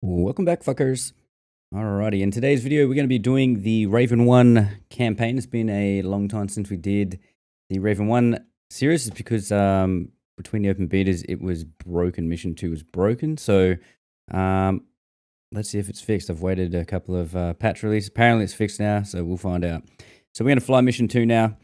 Welcome back, fuckers. Alrighty, in today's video, we're going to be doing the Raven 1 campaign. It's been a long time since we did the Raven 1 series. It's because between the open betas, it was broken. Mission 2 was broken. So let's see if it's fixed. I've waited a couple of patch releases. Apparently, it's fixed now, so we'll find out. So we're going to fly Mission 2 now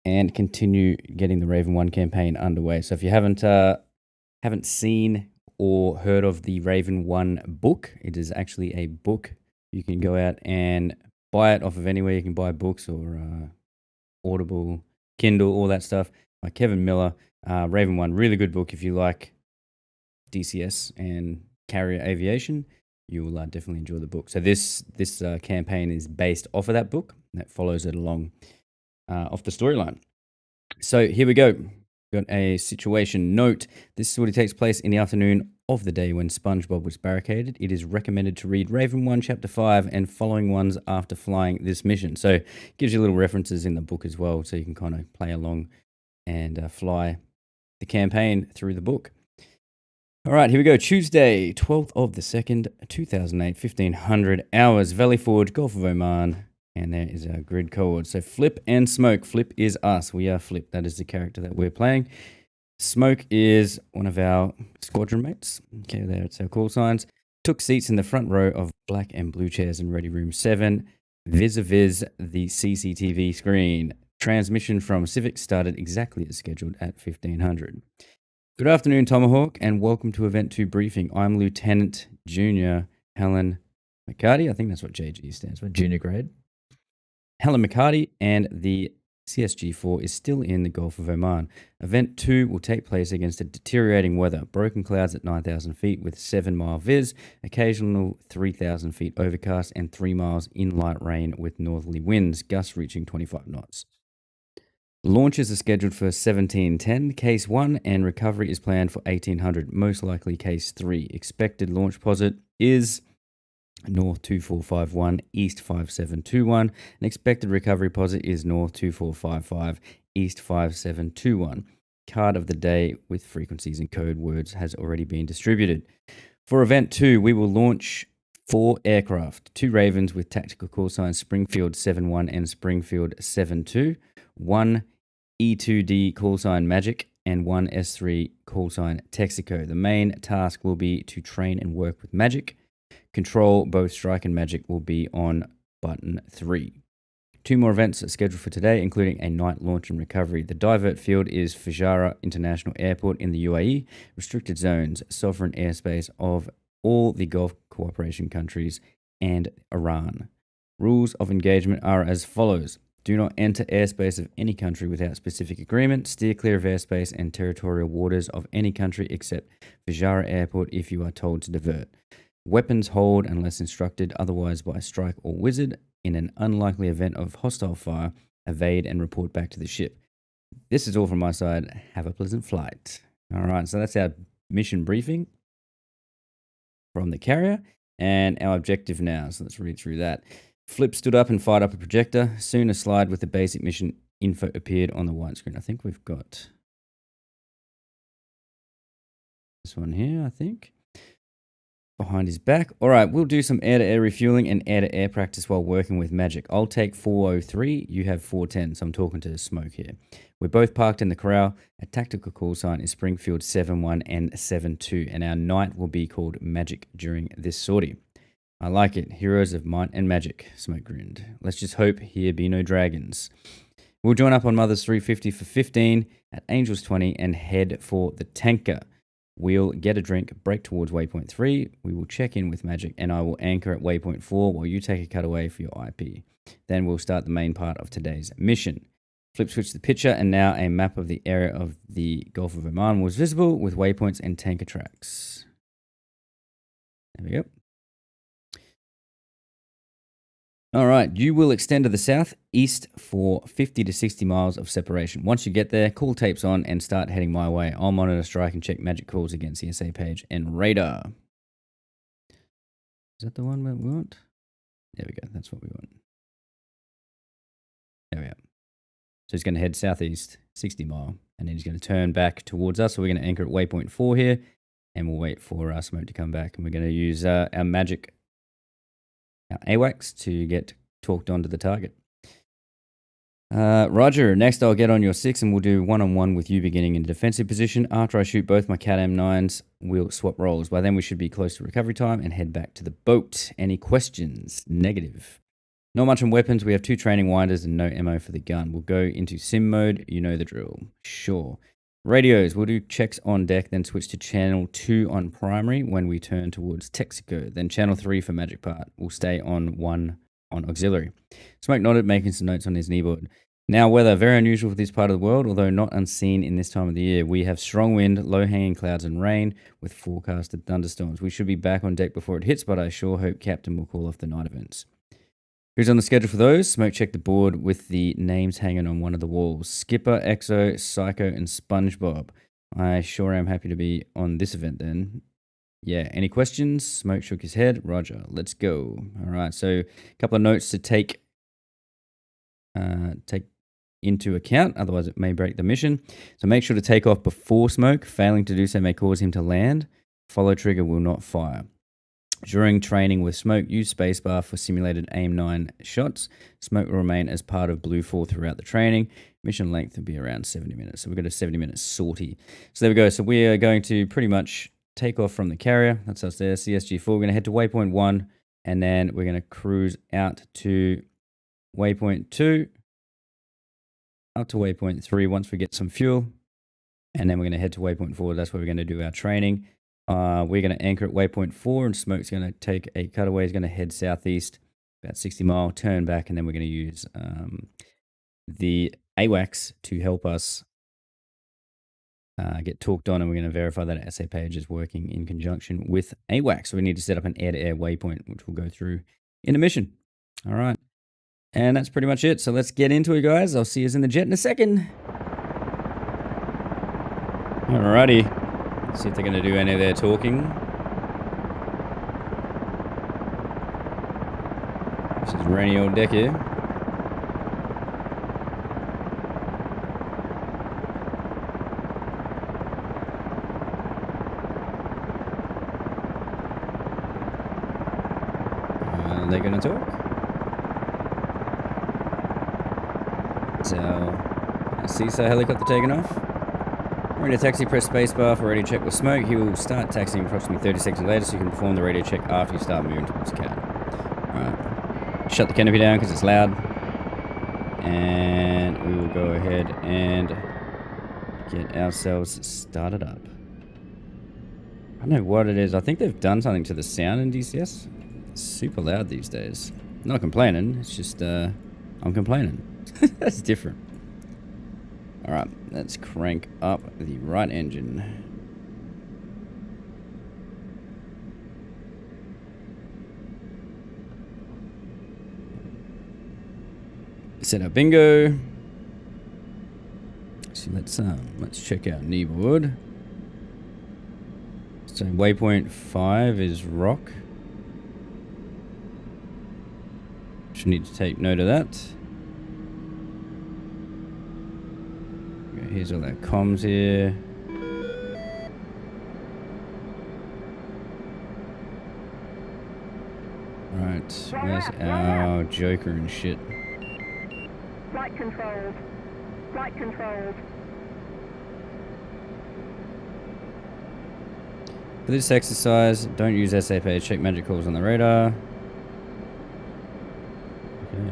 and continue getting the Raven 1 campaign underway. So if you haven't seen or heard of the Raven 1 book, it is actually a book. You can go out and buy it off of anywhere. You can buy books or Audible, Kindle, all that stuff by Kevin Miller. Raven 1, really good book if you like DCS and carrier aviation. You will definitely enjoy the book. So this campaign is based off of that book that follows it along off the storyline. So here we go. Got a situation note. This sortie takes place in the afternoon of the day when SpongeBob was barricaded. It is recommended to read Raven 1 Chapter 5 and following ones after flying this mission. So it gives you little references in the book as well, so you can kind of play along and fly the campaign through the book. All right, here we go. Tuesday, 12th of the 2nd, 2008, 1500 hours. Valley Forge, Gulf of Oman. And there is our grid code. So Flip and Smoke. Flip is us. We are Flip. That is the character that we're playing. Smoke is one of our squadron mates. Okay, there it's our call signs. Took seats in the front row of black and blue chairs in Ready Room 7, vis-a-vis the CCTV screen. Transmission from Civic started exactly as scheduled at 1500. Good afternoon, Tomahawk, and welcome to Event 2 briefing. I'm Lieutenant Junior Helen McCarty. I think that's what JG stands for, junior grade. Helen McCarty, and the CSG-4 is still in the Gulf of Oman. Event 2 will take place against a deteriorating weather. Broken clouds at 9,000 feet with 7-mile viz, occasional 3,000 feet overcast, and 3 miles in light rain with northerly winds, gusts reaching 25 knots. Launches are scheduled for 1710, Case 1, and recovery is planned for 1800, most likely Case 3. Expected launch posit is North 2451, East 5721. An expected recovery posit is North 2455, East 5721. Card of the day with frequencies and code words has already been distributed. For Event 2, we will launch 4 aircraft, 2 Ravens with tactical call signs Springfield 71 and Springfield 72, 1 E2D call sign Magic, and 1 S3 call sign Texaco. The main task will be to train and work with Magic. Control, both Strike and Magic will be on button 3. 2 more events are scheduled for today, including a night launch and recovery. The divert field is Fujairah International Airport in the UAE, restricted zones, sovereign airspace of all the Gulf cooperation countries, and Iran. Rules of engagement are as follows. Do not enter airspace of any country without specific agreement. Steer clear of airspace and territorial waters of any country except Fujairah Airport if you are told to divert. Weapons hold unless instructed otherwise by Strike or Wizard. In an unlikely event of hostile fire, evade and report back to the ship. This is all from my side. Have a pleasant flight. All right, so that's our mission briefing from the carrier and our objective now. So let's read through that. Flip stood up and fired up a projector. Soon a slide with the basic mission info appeared on the white screen. I think we've got this one here, I think. Behind his back. All right, we'll do some air-to-air refueling and air-to-air practice while working with Magic. I'll take 403, you have 410, so I'm talking to Smoke here. We're both parked in the corral. A tactical call sign is Springfield 71 and 72, and our night will be called Magic during this sortie. I like it. Heroes of Might and Magic, Smoke grinned. Let's just hope here be no dragons. We'll join up on Mother's 350 for 15 at Angels 20 and head for the tanker. We'll get a drink, break towards waypoint 3. We will check in with Magic, and I will anchor at waypoint 4 while you take a cutaway for your IP. Then we'll start the main part of today's mission. Flip switch the picture, and now a map of the area of the Gulf of Oman was visible with waypoints and tanker tracks. There we go. All right, you will extend to the southeast for 50 to 60 miles of separation. Once you get there, call tapes on and start heading my way. I'll monitor Strike and check Magic calls against CSA page and radar. Is that the one that we want? There we go, that's what we want. There we are. So he's going to head southeast, 60 mile, and then he's going to turn back towards us. So we're going to anchor at waypoint 4 here. and we'll wait for smoke to come back. And we're going to use our magic, our AWACS, to get torqued onto the target. Roger. Next, I'll get on your 6 and we'll do one-on-one with you beginning in defensive position. After I shoot both my Cat M9s, we'll swap roles. By then, we should be close to recovery time and head back to the boat. Any questions? Negative. Not much on weapons. We have 2 training winders and no ammo for the gun. We'll go into sim mode. You know the drill. Sure. Radios. We'll do checks on deck, then switch to channel 2 on primary when we turn towards Texaco. Then channel 3 for magic part. We'll stay on 1 on auxiliary. Smoke nodded, making some notes on his kneeboard. Now, weather, very unusual for this part of the world, although not unseen in this time of the year. We have strong wind, low-hanging clouds and rain, with forecasted thunderstorms. We should be back on deck before it hits, but I sure hope Captain will call off the night events. Who's on the schedule for those? Smoke checked the board with the names hanging on one of the walls. Skipper, Exo, Psycho, and SpongeBob. I sure am happy to be on this event then. Yeah, any questions? Smoke shook his head. Roger, let's go. All right, so a couple of notes to take into account, otherwise it may break the mission. So make sure to take off before smoke. Failing to do so may cause him to land. Follow trigger will not fire. During training with smoke, use spacebar for simulated aim 9 shots. Smoke will remain as part of Blue 4 throughout the training. Mission length will be around 70 minutes. So we've got a 70-minute sortie. So there we go. So we are going to pretty much take off from the carrier. That's us there, CSG4. We're going to head to waypoint 1, and then we're going to cruise out to waypoint 2, up to waypoint 3 once we get some fuel, and then we're going to head to waypoint 4. That's where we're going to do our training. We're going to anchor at waypoint 4, and Smoke's going to take a cutaway. He's going to head southeast, about 60 mile, turn back, and then we're going to use the AWACS to help us get talked on, and we're going to verify that SA page is working in conjunction with AWACS. So we need to set up an air-to-air waypoint, which we'll go through in a mission. All right. And that's pretty much it. So let's get into it, guys. I'll see you in the jet in a second. Alrighty. Let's see if they're going to do any of their talking. This is rainy old deck here. Are they going to talk? So, CISA helicopter taking off. We're in a taxi, press spacebar for radio check with Smoke. He will start taxiing approximately 30 seconds later, so you can perform the radio check after you start moving towards the cat. Alright. Shut the canopy down because it's loud. And we will go ahead and get ourselves started up. I don't know what it is. I think they've done something to the sound in DCS. It's super loud these days. I'm not complaining. It's just, I'm complaining. That's different. Alright, let's crank up the right engine. Set up bingo. So let's check out kneeboard. So waypoint 5 is rock. Should need to take note of that. Here's all our comms here. Right, where's our Joker and shit? Flight controlled. Flight controlled. For this exercise, don't use SAP. Check magic calls on the radar. Okay.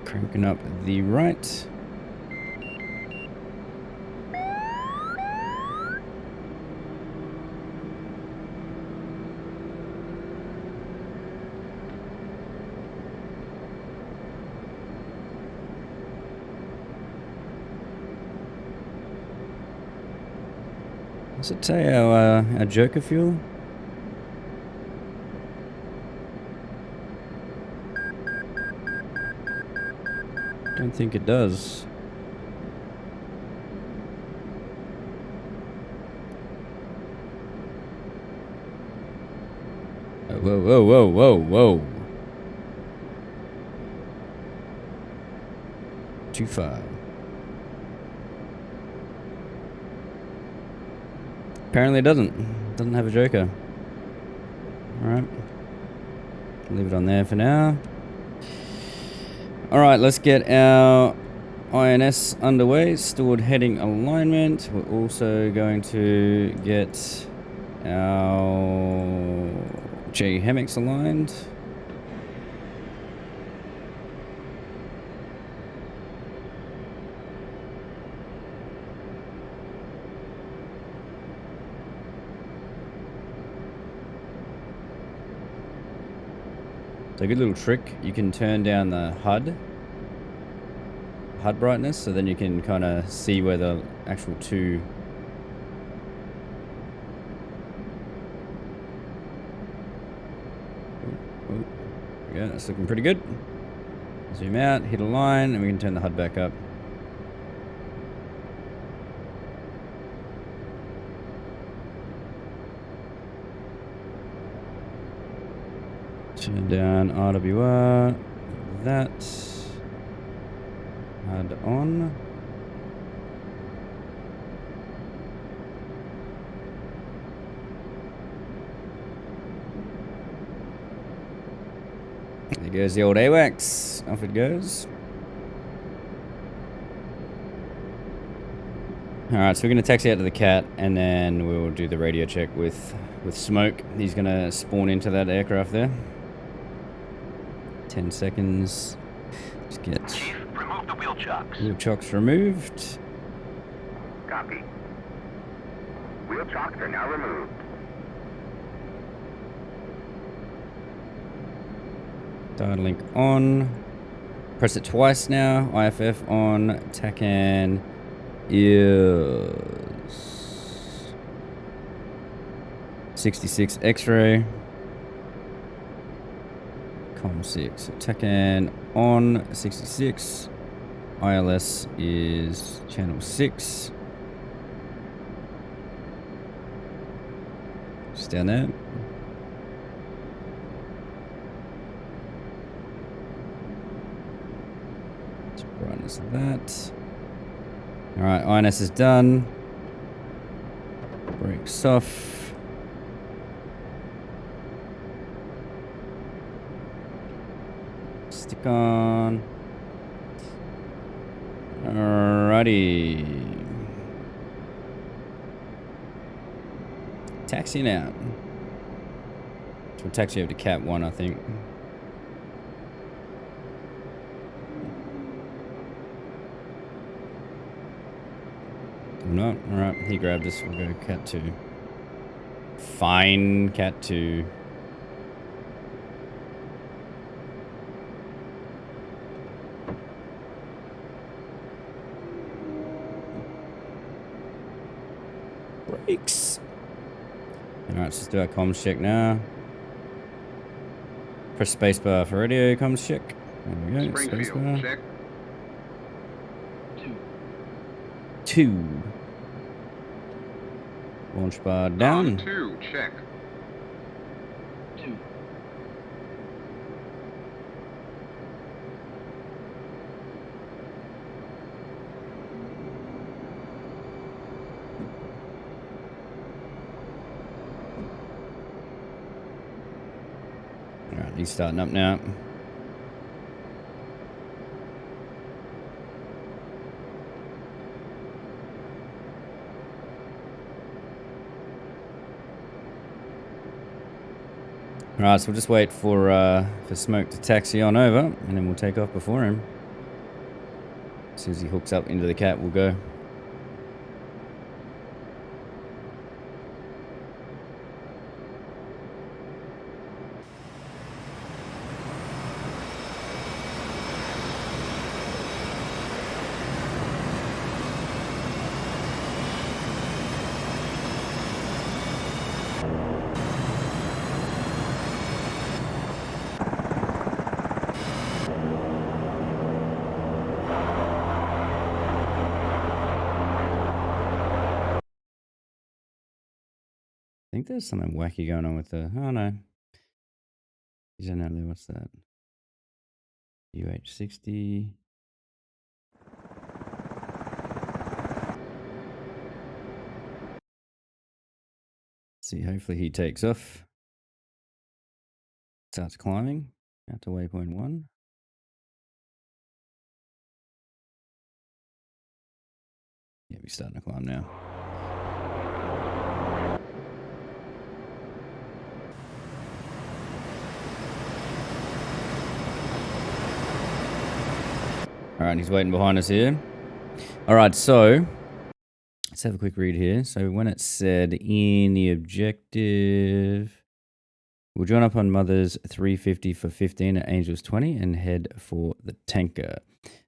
Cranking up the right. Does it say our Joker fuel? Don't think it does. Oh, whoa, whoa, whoa, whoa, whoa. Too far. Apparently it doesn't. Doesn't have a joker. Alright. Leave it on there for now. Alright, let's get our INS underway. Stored heading alignment. We're also going to get our J Hemex aligned. So a good little trick, you can turn down the HUD brightness, so then you can kind of see where the actual two yeah, that's looking pretty good. Zoom out, hit a line, and we can turn the HUD back up. Turn down RWR, that, HUD on. There goes the old AWACS, off it goes. Alright, so we're going to taxi out to the cat, and then we'll do the radio check with Smoke. He's going to spawn into that aircraft there. 10 seconds. Just get Chief, remove the wheel chocks. wheel chocks removed. Copy. Wheel chocks are now removed. Dial link on. Press it twice now. IFF on. TACAN is 66 X-ray. Com6. TACAN on 66. ILS is channel 6. Just down there. Brightness of that. Alright, INS is done. Brakes off. Stick on. Alrighty. Taxiing out. So we'll taxi over to Cat 1, I think. No, alright, he grabbed us. We'll go Cat 2. Fine, Cat 2. Brakes. Alright, let's just do our comms check now. Press spacebar for radio comms check. There we go, spacebar. Check. 2. Launch bar down. 2, check. 2. Alright, he's starting up now. Alright, so we'll just wait for Smoke to taxi on over, and then we'll take off before him. As soon as he hooks up into the cat, we'll go. I think there's something wacky going on with the... Oh, no. Generally, what's that? UH60. see, hopefully he takes off. Starts climbing out to waypoint 1. Yeah, we're starting to climb now. All right, he's waiting behind us here. All right, so let's have a quick read here. So when it said in the objective, we'll join up on Mother's 350 for 15 at Angels 20 and head for the tanker.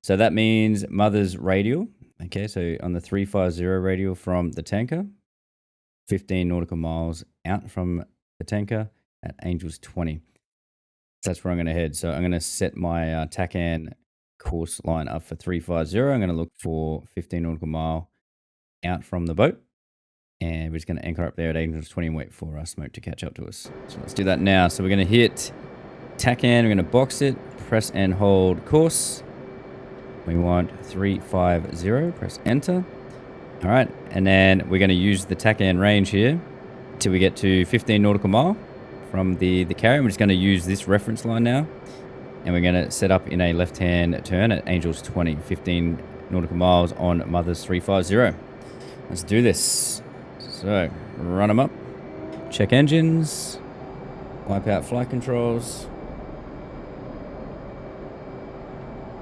So that means Mother's radial. Okay, so on the 350 radial from the tanker, 15 nautical miles out from the tanker at Angels 20. That's where I'm going to head. So I'm going to set my TACAN course line up for 350. I'm going to look for 15 nautical mile out from the boat. And we're just going to anchor up there at Angels 20 and wait for our smoke to catch up to us. So let's do that now. So we're going to hit TACAN. We're going to box it, press and hold course. We want 350. Press enter. All right. And then we're going to use the TACAN range here till we get to 15 nautical mile from the carrier. We're just going to use this reference line now. And we're going to set up in a left-hand turn at Angels 20, 15 nautical miles on Mother's 350. Let's do this. So, run them up. Check engines. Wipe out flight controls.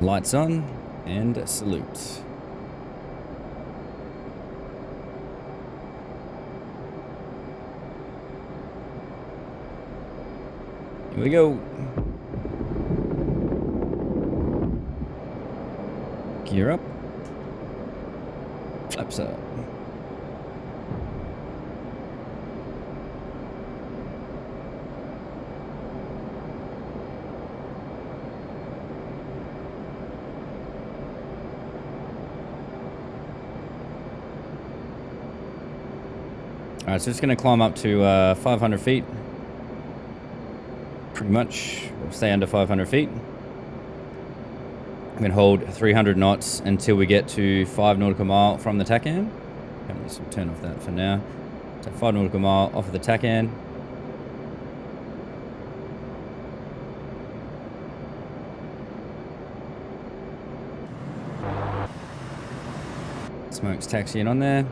Lights on. And salute. Here we go. Gear up. Flaps up. Alright, so it's going to climb up to 500 feet. Pretty much. We'll stay under 500 feet. I'm going to hold 300 knots until we get to 5 nautical mile from the TACAN. Let's turn off that for now. So 5 nautical mile off of the TACAN. Smoke's taxiing on there.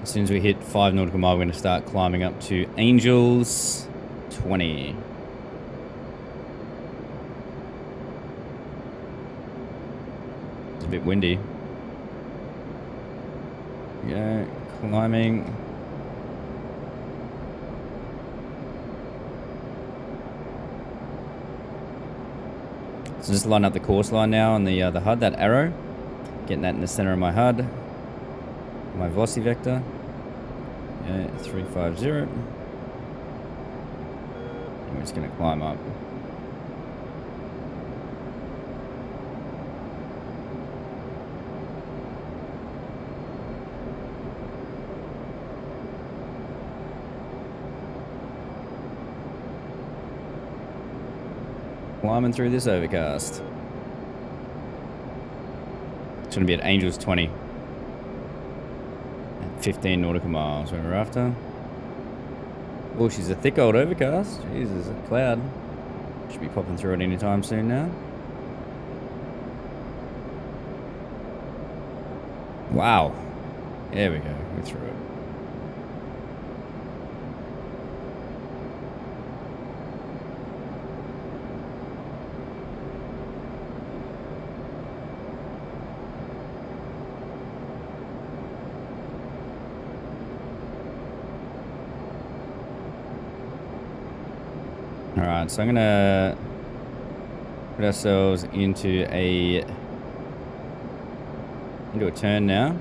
As soon as we hit 5 nautical mile, we're going to start climbing up to Angels 20. It's a bit windy. Yeah, climbing. So just line up the course line now on the HUD, that arrow. Getting that in the center of my HUD. My velocity vector. Yeah, 350. And we're just going to climb up. Climbing through this overcast. It's going to be at Angels 20. 15 nautical miles where we're after. Oh, she's a thick old overcast. Jesus, a cloud. Should be popping through it anytime soon now. Wow. There we go. We're through it. Alright, so I'm gonna put ourselves into a turn now.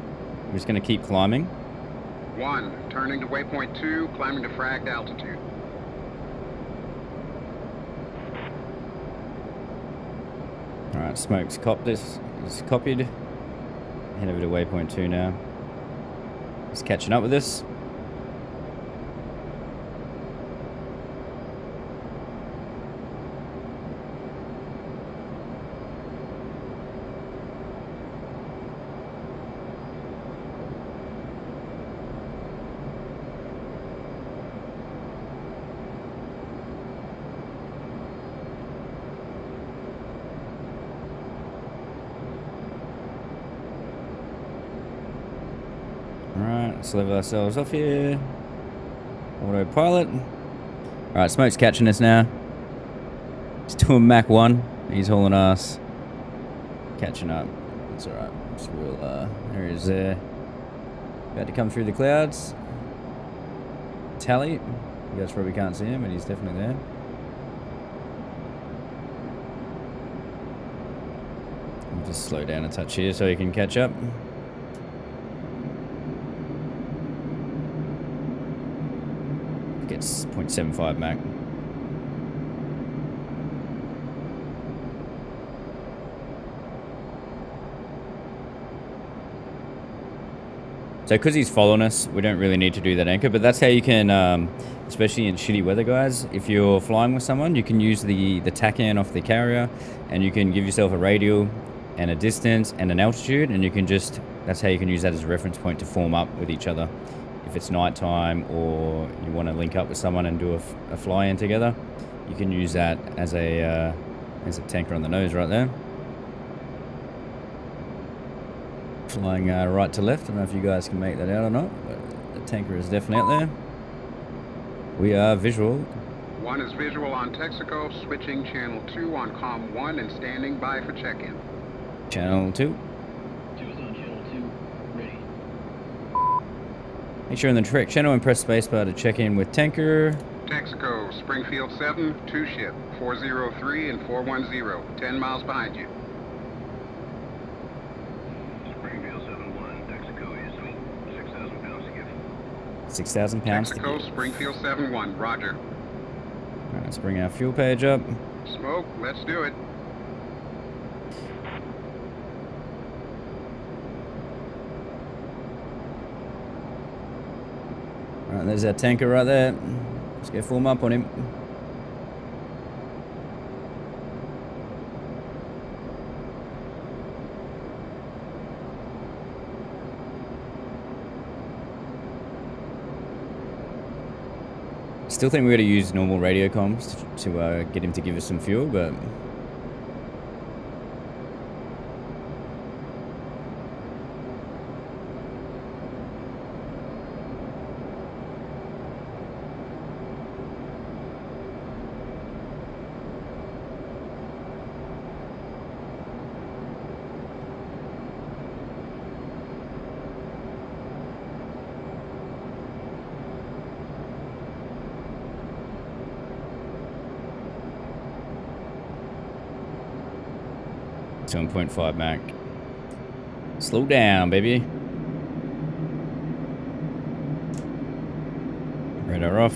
We're just gonna keep climbing. 1, turning to waypoint 2, climbing to fragged altitude. Alright, Smoke's copped this. It's copied. Head over to waypoint 2 now. It's catching up with us. let's level ourselves off here. Autopilot. Alright, Smoke's catching us now. He's doing Mach 1. He's hauling us. Catching up. That's alright. So we'll, there he is there. About to come through the clouds. Tally. You guys probably can't see him, but he's definitely there. We'll just slow down a touch here so he can catch up. Gets 0.75 Mach. So because he's following us, we don't really need to do that anchor, but that's how you can, especially in shitty weather, guys, if you're flying with someone, you can use the TACAN off the carrier, and you can give yourself a radial and a distance and an altitude, and you can just, that's how you can use that as a reference point to form up with each other. If it's nighttime or you want to link up with someone and do a fly-in together, you can use that as a tanker on the nose right there. Flying right to left. I don't know if you guys can make that out or not, but the tanker is definitely out there. We are visual. 1 is visual on Texaco, switching channel 2 on comm 1 and standing by for check-in. Channel 2. 2 is on channel 2, ready. Make sure in the direct channel and press spacebar to check in with tanker. Texaco, Springfield 7, 2 ship, 403 and 410, 10 miles behind you. Springfield 7-1, Texaco is 6,000 pounds to give. 6,000 pounds. Texaco, Springfield 7-1, roger. Alright, let's bring our fuel page up. Smoke, let's do it. Alright, there's our tanker right there. Let's go form up on him. Still think we're going to use normal radio comms to get him to give us some fuel, but... .5 Mach. Slow down, baby. Radar off.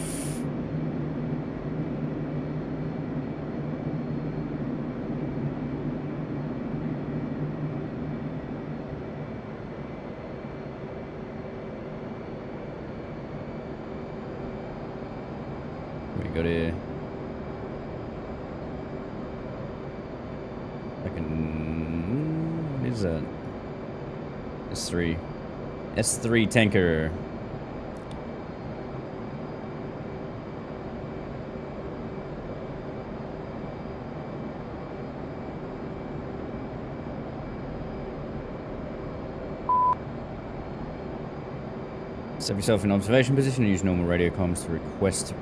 What do we got here? What is that? S3. S3 tanker. Set yourself in observation position and use normal radio comms to request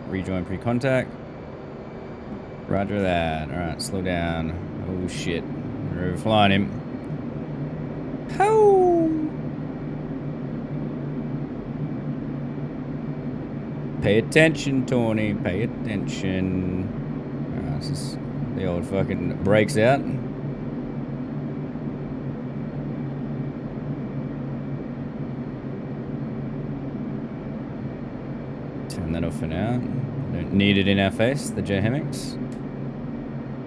rejoin pre-contact. Roger that. Alright, slow down. Oh shit. We're overflying him. How? Pay attention, Tony. Pay attention. Alright, this is the old fucking brakes out. Turn that off for now. Don't need it in our face, the J Hemix.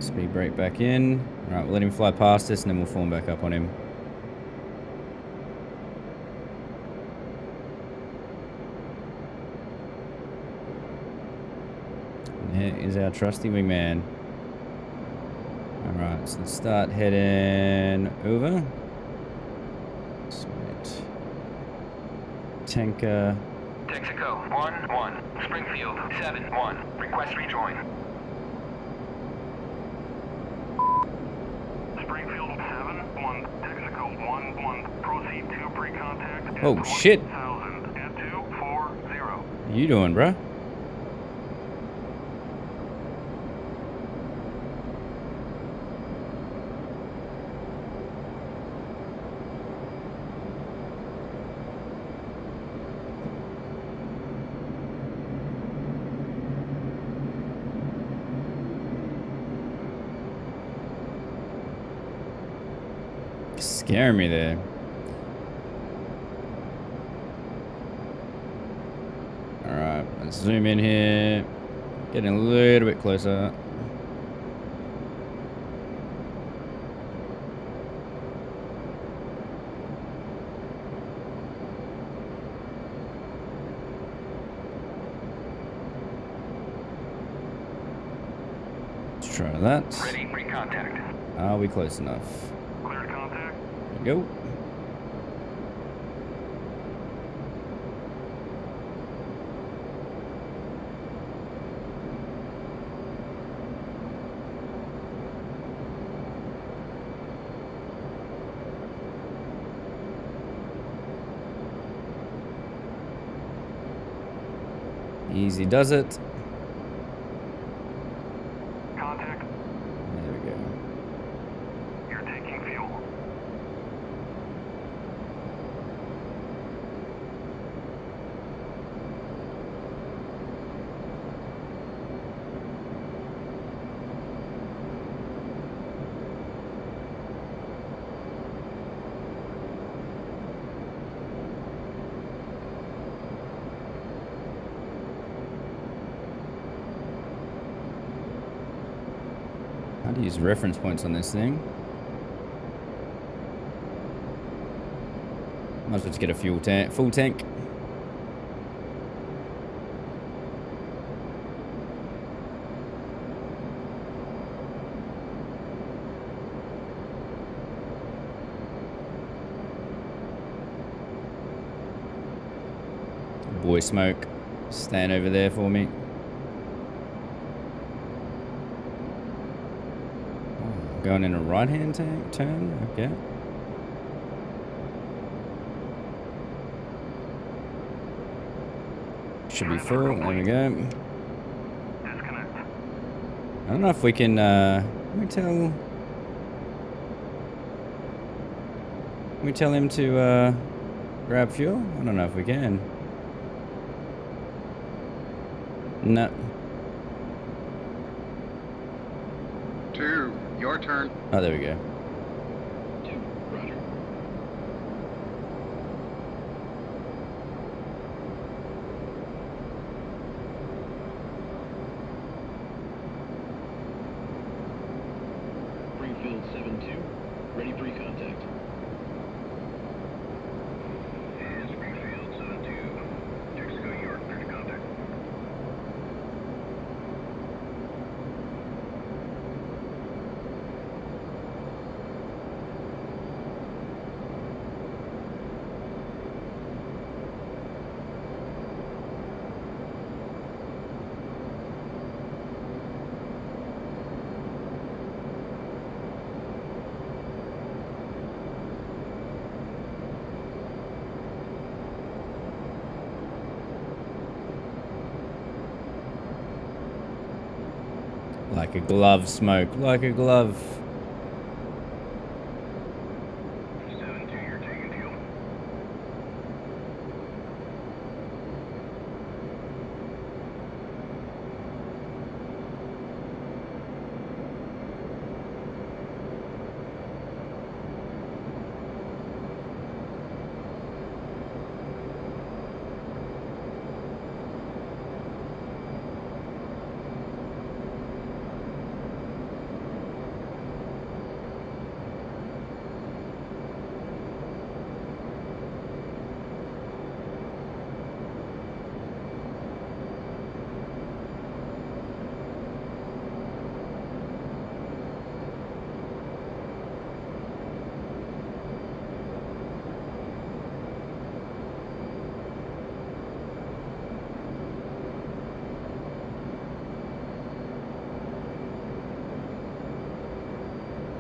Speed brake back in. Alright, we'll let him fly past us and then we'll form back up on him. Here is our trusty wingman. Alright, so let's start heading over. Sweet. Tanker. Texaco 1-1, Springfield 7-1, request rejoin. Springfield 7-1, Texaco 1-1, proceed to pre-contact Oh shit! 2000 and 240. What you doing, bruh? Scaring me there. Alright, let's zoom in here. Getting a little bit closer. Let's try that. Ready, pre-contact. Are we close enough? Cleared contact. There we go. Easy does it. Contact. There we go. You're taking fuel. How to use reference points on this thing. Might as well just get a full tank. Boy Smoke, stand over there for me. Going in a right-hand turn, okay. Should be full, there we go. Disconnect. I don't know if we can, can we tell him to, grab fuel? I don't know if we can. No. 2, your turn. Oh, there we go. 2, roger. Springfield 7-2, ready pre-contact. Springfield 7-2, Texaco, York, clear to contact. Like a glove, Smoke, like a glove. 7-2, you're taking fuel.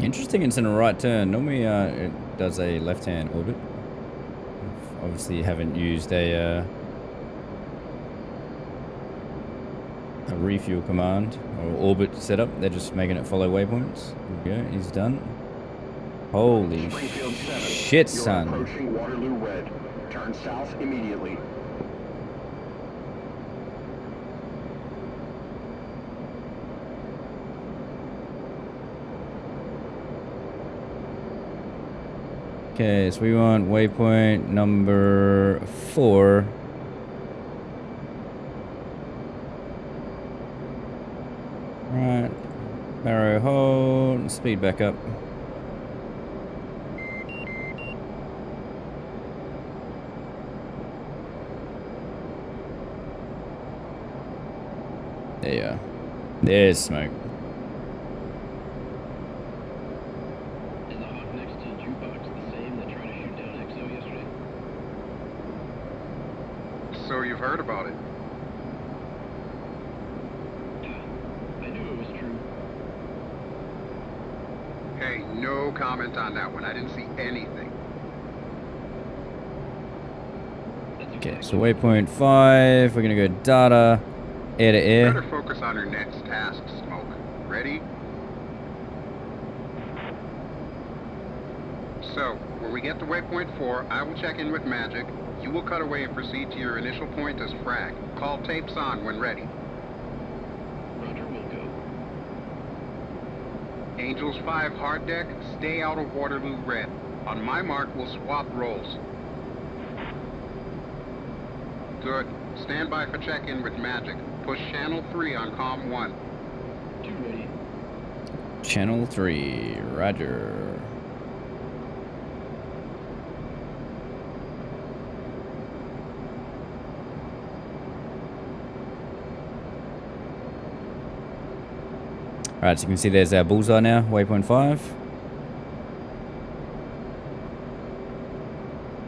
Interesting, it's in a right turn. Normally it does a left-hand orbit. Obviously, haven't used a refuel command or orbit setup. They're just making it follow waypoints. There we go. He's done. Holy Springfield 7. shit, You're son. approaching Waterloo Red. Turn south immediately. Okay, so we want waypoint number 4. Right. Barrow hold. Speed back up. There you are. There's smoke. Is the hawk next to Jukebox the same that tried to shoot down XO yesterday? So you've heard about it. I knew it was true. Hey, no comment on that one. I didn't see anything. That's Okay, exactly so waypoint 5. We're gonna go data, air to air. Better focus on your next task, Smoke. Ready? So, when we get to waypoint 4, I will check in with Magic. You will cut away and proceed to your initial point as frag. Call tapes on when ready. Roger, we'll go. Angels 5 hard deck, stay out of Waterloo Red. On my mark, we'll swap roles. Good. Stand by for check-in with Magic. Push channel 3 on comm 1. 2 ready. Channel 3. Roger. Alright, so you can see there's our bullseye now, waypoint 5.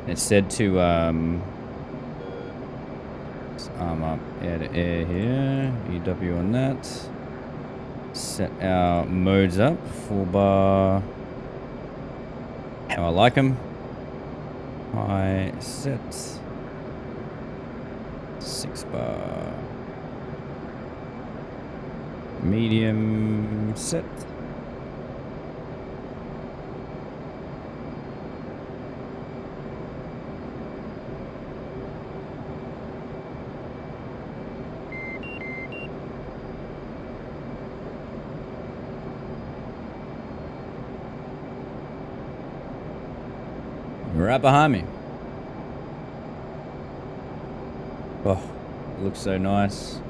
It's said to arm up air to air here, EW on that. Set our modes up, 4 bar, how I like them. High set, 6 bar. Medium set. Right behind me. Oh, it looks so nice.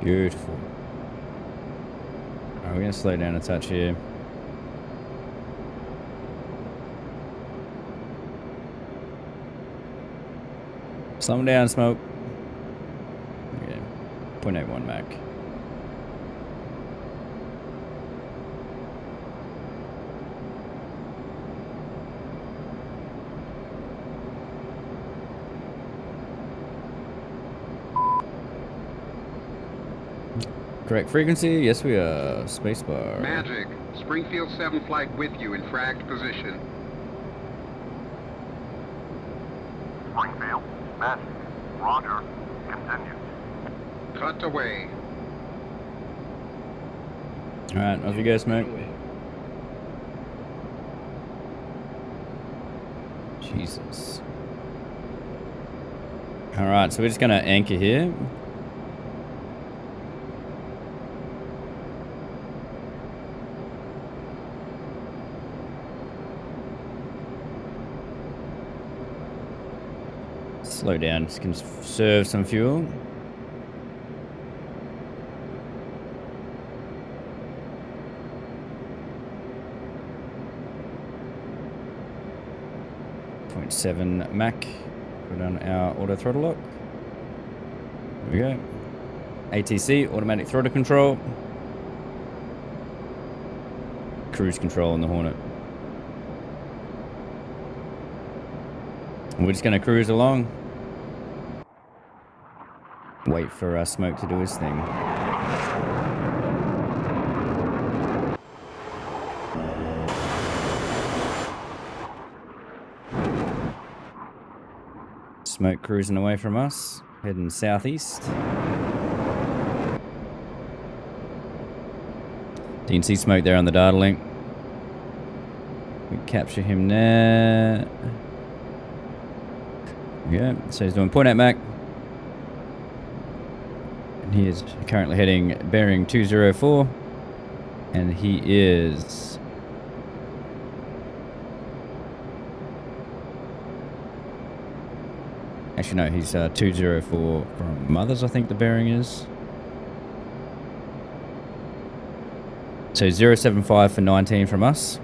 Beautiful. Alright, we're gonna slow down a touch here. Slow down, Smoke. Okay, 0.81 Mach. Correct frequency? Yes, we are. Spacebar. Magic. Springfield 7 flight with you in fragged position. Springfield, Magic, Roger, continue. Cut away. Alright, off you go, Smoke. Away. Jesus. Alright, so we're just gonna anchor here. Slow down, just conserve some fuel. .7 Mach. Put on our auto throttle lock. There we go. ATC, automatic throttle control. Cruise control on the Hornet. We're just gonna cruise along. Wait for Smoke to do his thing. Smoke cruising away from us, heading southeast. You can see smoke there on the data link. We capture him now. Yeah, so he's doing point at Mac. And he is currently heading bearing 204. And he is... Actually, no, he's 204 from Mothers, I think the bearing is. So 075 for 19 from us.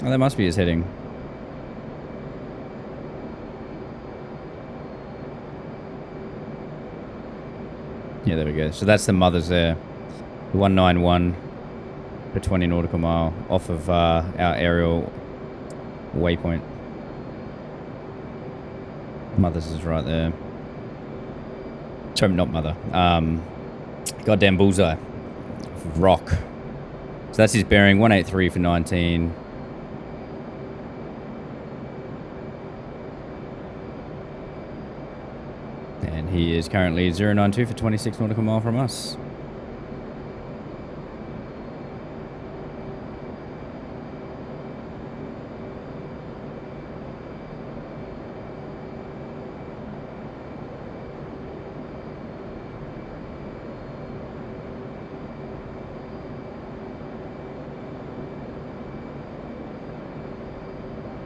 Oh, that must be his heading. Yeah, there we go. So that's the Mothers there. The 191 for 20 nautical mile off of our aerial waypoint. Mothers is right there. Sorry, not Mother. Goddamn bullseye. Rock. So that's his bearing, 183 for 19. And he is currently 092 for 26 nautical mile from us.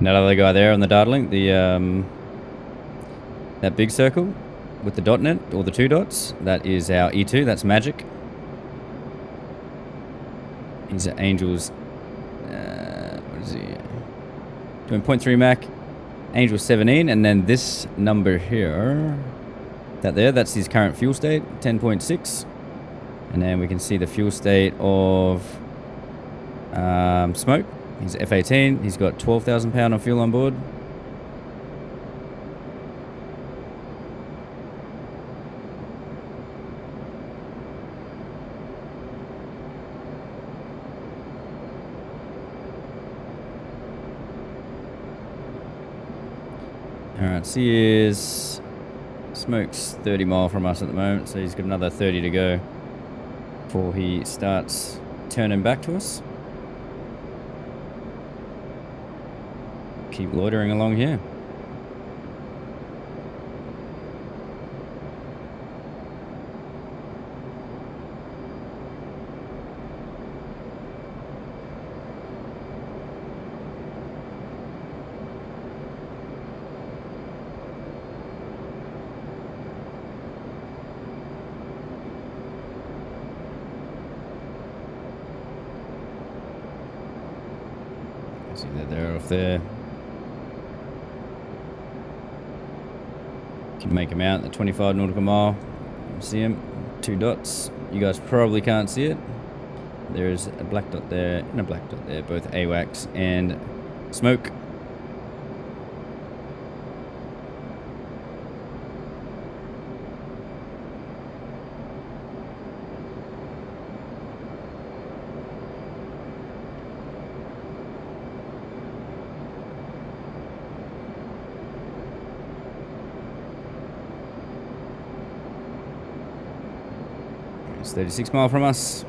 That other guy there on the data link, the that big circle with the dot net, or the 2 dots, that is our E2, that's Magic. He's at Angels, what is he? Doing 0.3 Mach, Angels 17, and then this number here, that's his current fuel state, 10.6. And then we can see the fuel state of Smoke. He's F18, he's got 12,000 pound of fuel on board. Alright, so he is... Smoke's 30 mile from us at the moment, so he's got another 30 to go before he starts turning back to us. Keep loitering along here. See that they're off there. Can make him out at 25 nautical mile. See him, 2 dots. You guys probably can't see it. There's a black dot there and a black dot there, both AWACS and Smoke. It's 36 mile from us.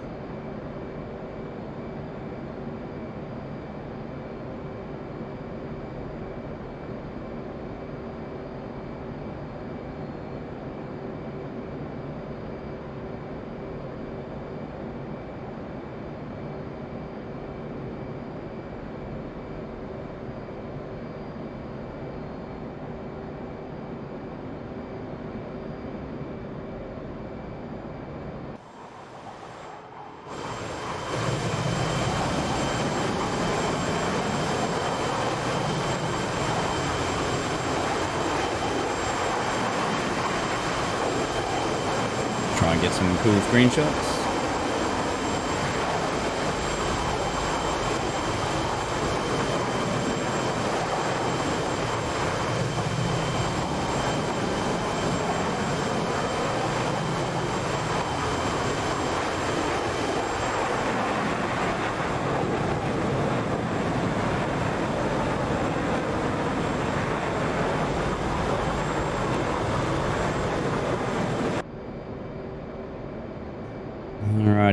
Try and get some cool screenshots.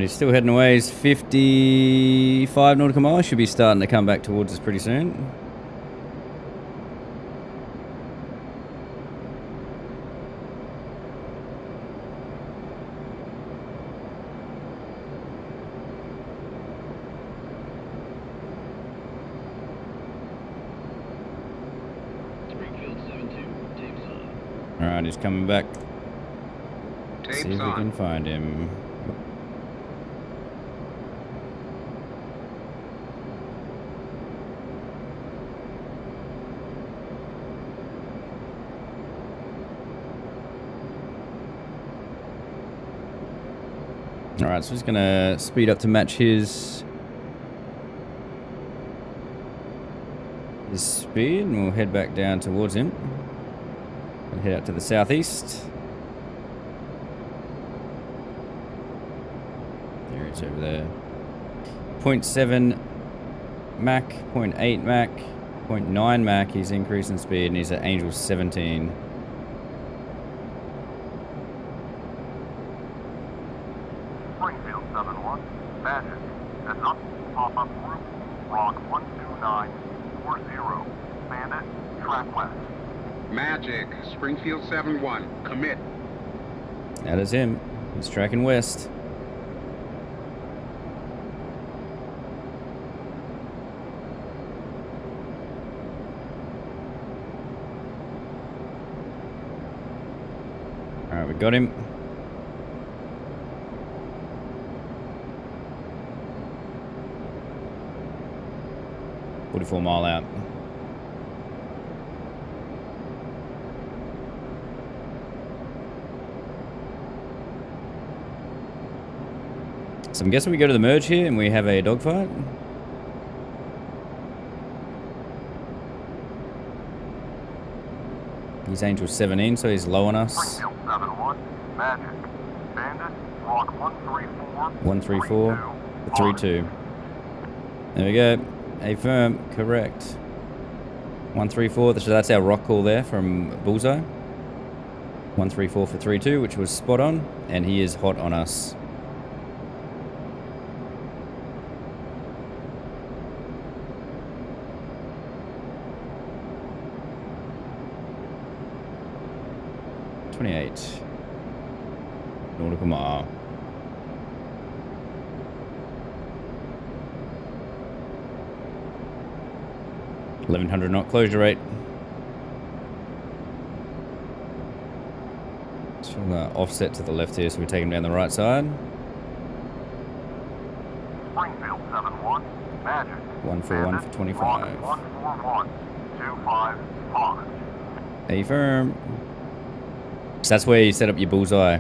Alright, he's still heading away. He's 55 nautical miles. Should be starting to come back towards us pretty soon. Springfield 7-2, tapes on. Alright, he's coming back. Tapes See if we on. can find him. Alright, so he's gonna speed up to match his speed, and we'll head back down towards him. We'll head out to the southeast. There it's over there. 0.7 Mach, 0.8 Mach, 0.9 Mach. He's increasing speed, and he's at Angel 17. Springfield 7-1. Magic. That's up. Pop-up group. Rock 12940. Bandit. Track west. Magic. Springfield 7-1. Commit. That is him. He's tracking west. Alright, we got him. $44 mile out. So I'm guessing we go to the merge here and we have a dogfight. He's Angel 17, so he's low on us. Springfield 7-1. Magic. Bandit. Rock 134. 134 for 32. There we go. A firm, correct. 134, so that's our rock call there from Bullseye. 134 for 32, which was spot on, and he is hot on us. .28 nautical mile. .1100 knot closure rate. So offset to the left here, so we take him down the right side. Springfield 7-1. Magic. 141 for 25. 14125 pause. A firm. So that's where you set up your bullseye,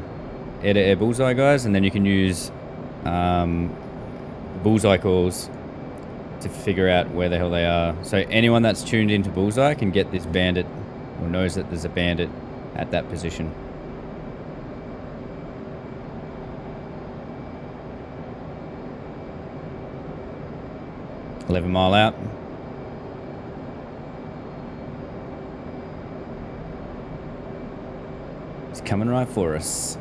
air-to-air bullseye, guys, and then you can use bullseye calls to figure out where the hell they are. So anyone that's tuned into bullseye can get this bandit, or knows that there's a bandit at that position. .11 mile out. It's coming right for us.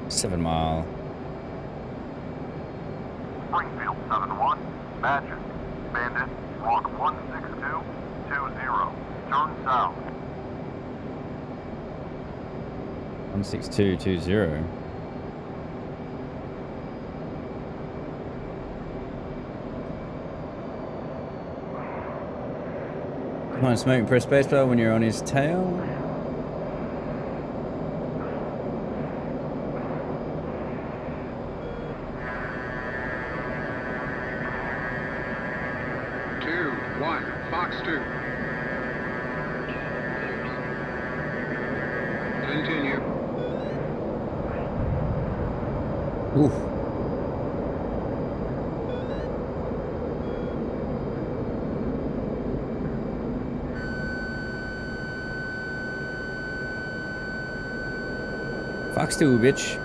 7 mile. Springfield 7-1. Magic. Bandit. Rock 16220. Turn south. 16220. Come on, smoke and press spacebar when you're on his tail. Fox 2. Continue. Oof. Fox 2, bitch.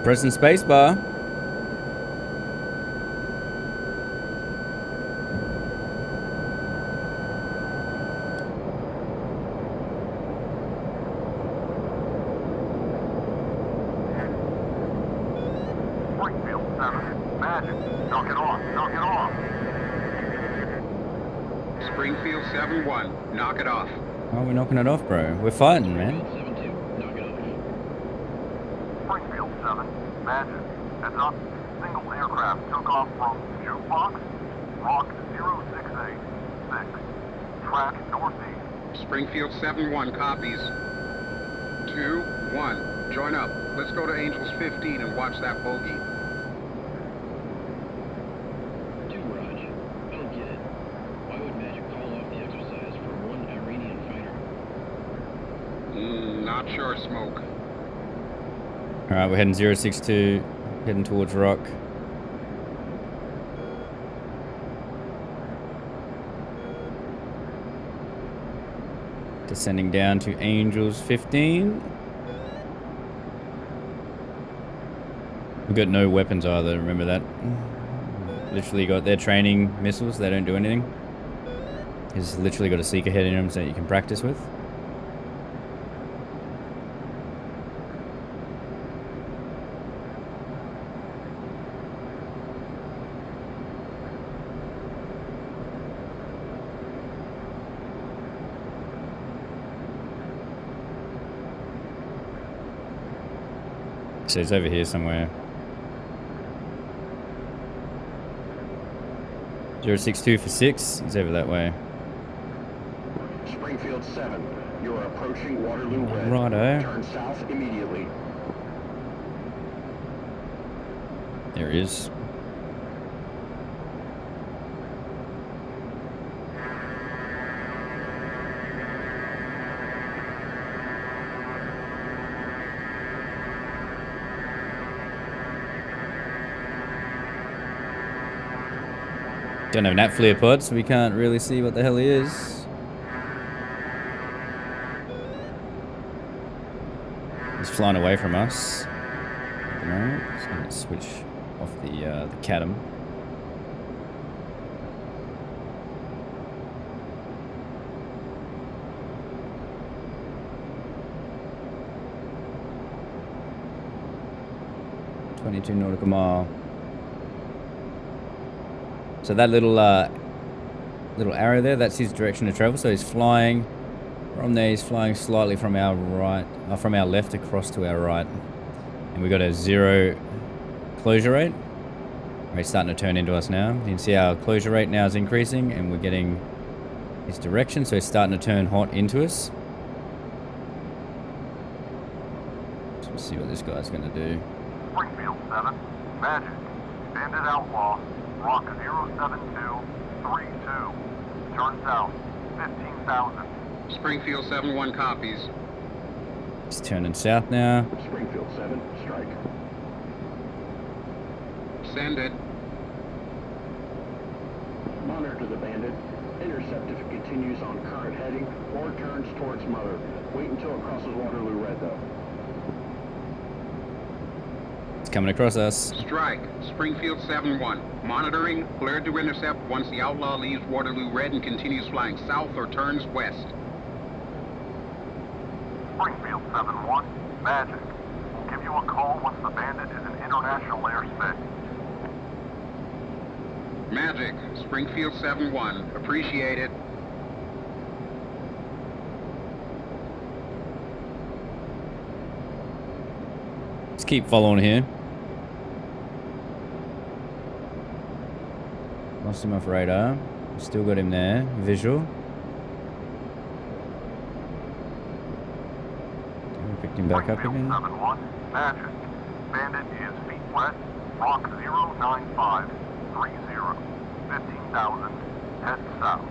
Pressing spacebar. 7. Magic. Knock it off. Knock it off. Springfield 7-1. Knock it off. Oh, we're knocking it off, bro. We're fighting, man. 7-2. Knock it off. Springfield 7. Magic. Heads up. Single aircraft took off from Jukebox. Rock 0686. Track northeast. Springfield 7-1 copies. 2-1. Join up. Let's go to Angels 15 and watch that bogey. 2 Raj. I don't get it. Why would Magic call off the exercise for one Iranian fighter? Not sure, Smoke. Alright, we're heading 062, heading towards Rock. Descending down to Angels 15. We've got no weapons either, remember that? Literally got their training missiles, they don't do anything. He's literally got a seeker head in them so you can practice with. So he's over here somewhere. 062 for 6. He's over that way. Springfield 7. You are approaching Waterloo Red. Righto. Turn south immediately. There he is. Don't have an at flare pod, so we can't really see what the hell he is. He's flying away from us. At the moment. Just gonna switch off the Catum. .22 nautical mile. So that little little arrow there, that's his direction of travel. So he's flying from there. He's flying slightly from our right, from our left across to our right, and we got a 0 closure rate. He's starting to turn into us now. You can see our closure rate now is increasing, and we're getting his direction. So he's starting to turn hot into us. So we'll see what this guy's going to do. Springfield 7. Magic. Bandit Outlaw. Rock 07232. Turn south. 15,000. Springfield 7-1 copies. He's turning south now. Springfield 7. Strike. Send it. Monitor the bandit. Intercept if it continues on current heading or turns towards Mother. Wait until it crosses Waterloo Red, though. It's coming across us. Strike. Springfield 7-1. Monitoring. Cleared to intercept once the Outlaw leaves Waterloo Red and continues flying south or turns west. Springfield 7-1. Magic. We'll give you a call once the bandit is in international airspace. Magic. Springfield 7-1. Appreciate it. Let's keep following here. Lost him off radar. Still got him there. Visual. Picked him back up again. 7-1. Magic. Bandit is feet west. Rock 09530. 15,000. Head south.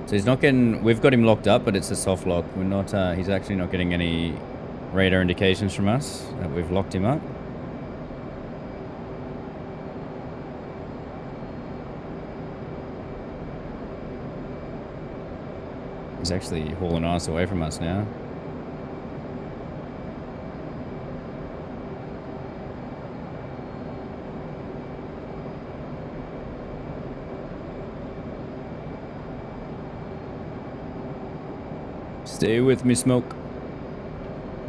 So he's not getting, we've got him locked up, but it's a soft lock. We're not, he's actually not getting any radar indications from us that we've locked him up. He's actually hauling ice away from us now. Stay with me, smoke.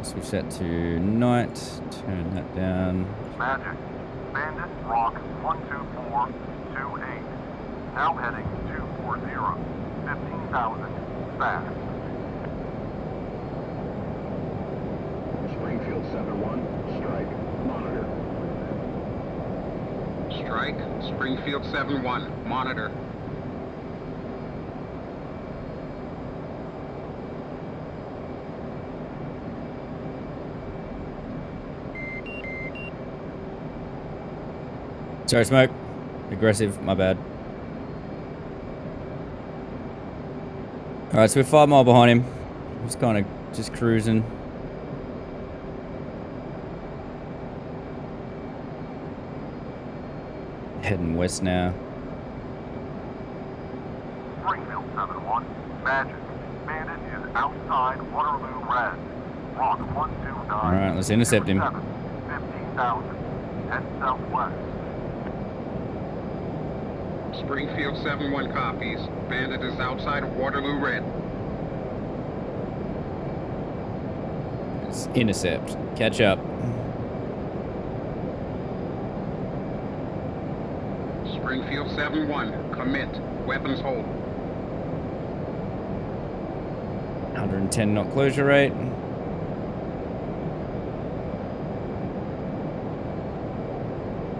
Switch that to night. Turn that down. Magic. Bandit, Rock, 12428. Now heading 240. 15,000. Fast. Springfield 7-1, strike, monitor. Strike, Springfield 7-1, monitor. Sorry, smoke. Aggressive, my bad. Alright, so we're 5 miles behind him. Just kind of just cruising. Heading west now. Springfield 7-1. Magic. Bandit is outside Waterloo Red. Rock 129. Alright, let's intercept him. 15,000. Head southwest. Springfield 7-1 copies. Bandit is outside of Waterloo Red. Let's intercept. Catch up. Springfield 7-1, commit. Weapons hold. 110 knot closure rate.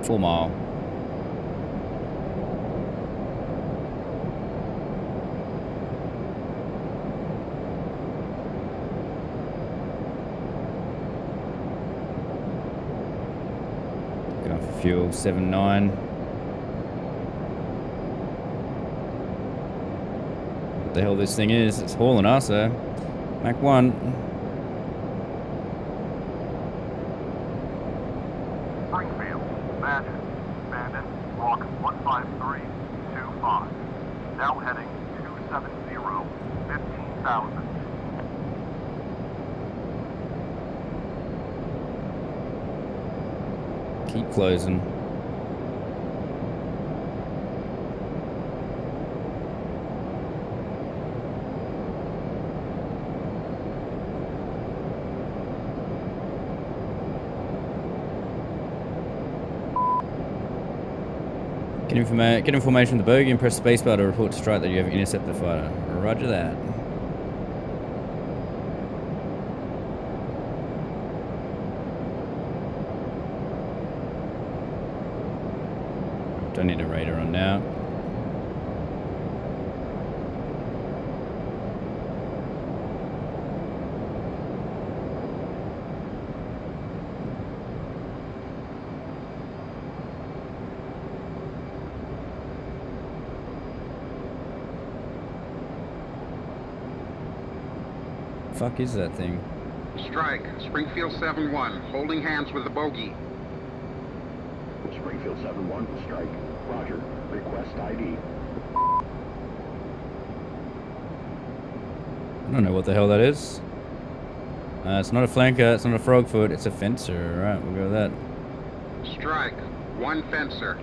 Full mile. Going for fuel, 7.9. What the hell this thing is? It's hauling us, eh? Mach 1. Springfield. Magic. Bandit. Rock 15325. Now heading 270. 15,000. Keep closing. Get information from the bogey and press spacebar to report to strike that you have intercepted the fighter. Roger that. Don't need a radar on now. Fuck is that thing? Strike, Springfield 7-1, holding hands with the bogey. Springfield 7-1, strike, roger, request ID. I don't know what the hell that is. It's not a flanker, it's not a frogfoot, it's a fencer. Alright, we'll go with that. Strike, 1 fencer.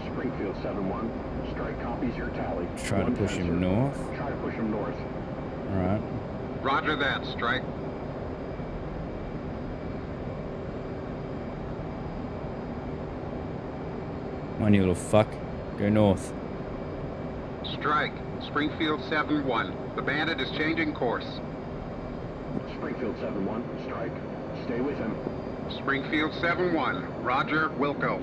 Springfield 7-1, strike copies your tally. Try to push him north. Try to push him north. Alright. Roger that, Strike. Come on, you little fuck. Go north. Strike, Springfield 7-1. The bandit is changing course. Springfield 7-1, strike. Stay with him. Springfield 7-1, Roger, Wilco.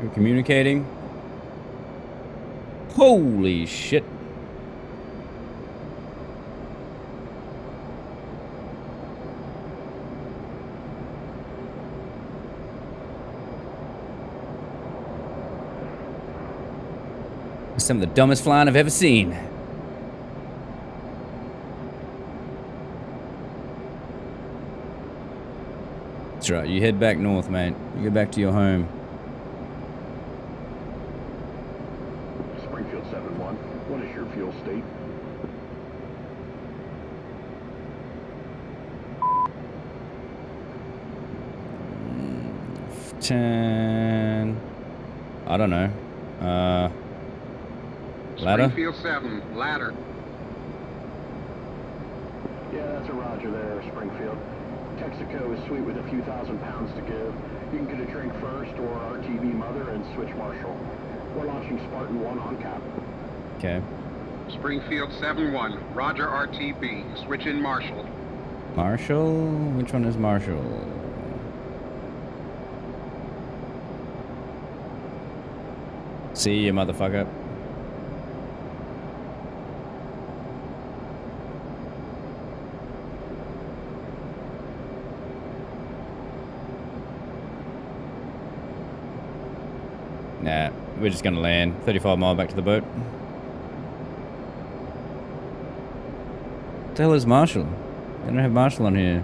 You're communicating. Holy shit. Some of the dumbest flying I've ever seen. That's right, you head back north, mate. You go back to your home. Springfield 7-1, what is your fuel state? 10. I don't know. Ladder? Springfield 7, ladder. Yeah, that's a roger there, Springfield. Texaco is sweet with a few $1,000 to give. You can get a drink first or RTB Mother and switch Marshall. We're launching Spartan 1 on cap. Okay. Springfield 7-1, roger RTB. Switch in Marshall. Marshall? Which one is Marshall? See you, motherfucker. Nah, we're just gonna land 35 mile back to the boat. What the hell is Marshall? I don't have Marshall on here.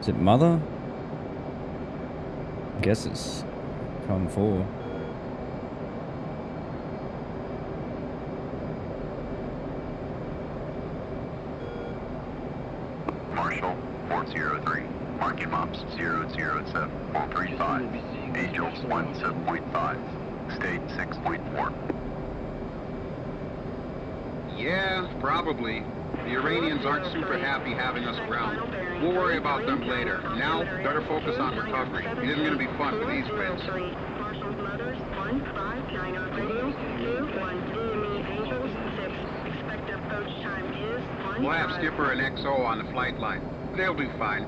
Is it Mother? I guess it's column 4. Marshall 403. Marking maps 007 435. Angels 17.5. State 6.4. Yeah, probably. The Iranians aren't super happy having us around. We'll worry about them later. Now, better focus on recovery. It isn't going to be fun with these winds. Marshall's Mothers, 1590 radio, 21 DME Angels, 6. Expected approach time is 15. We'll have Skipper and XO on the flight line. They'll do fine.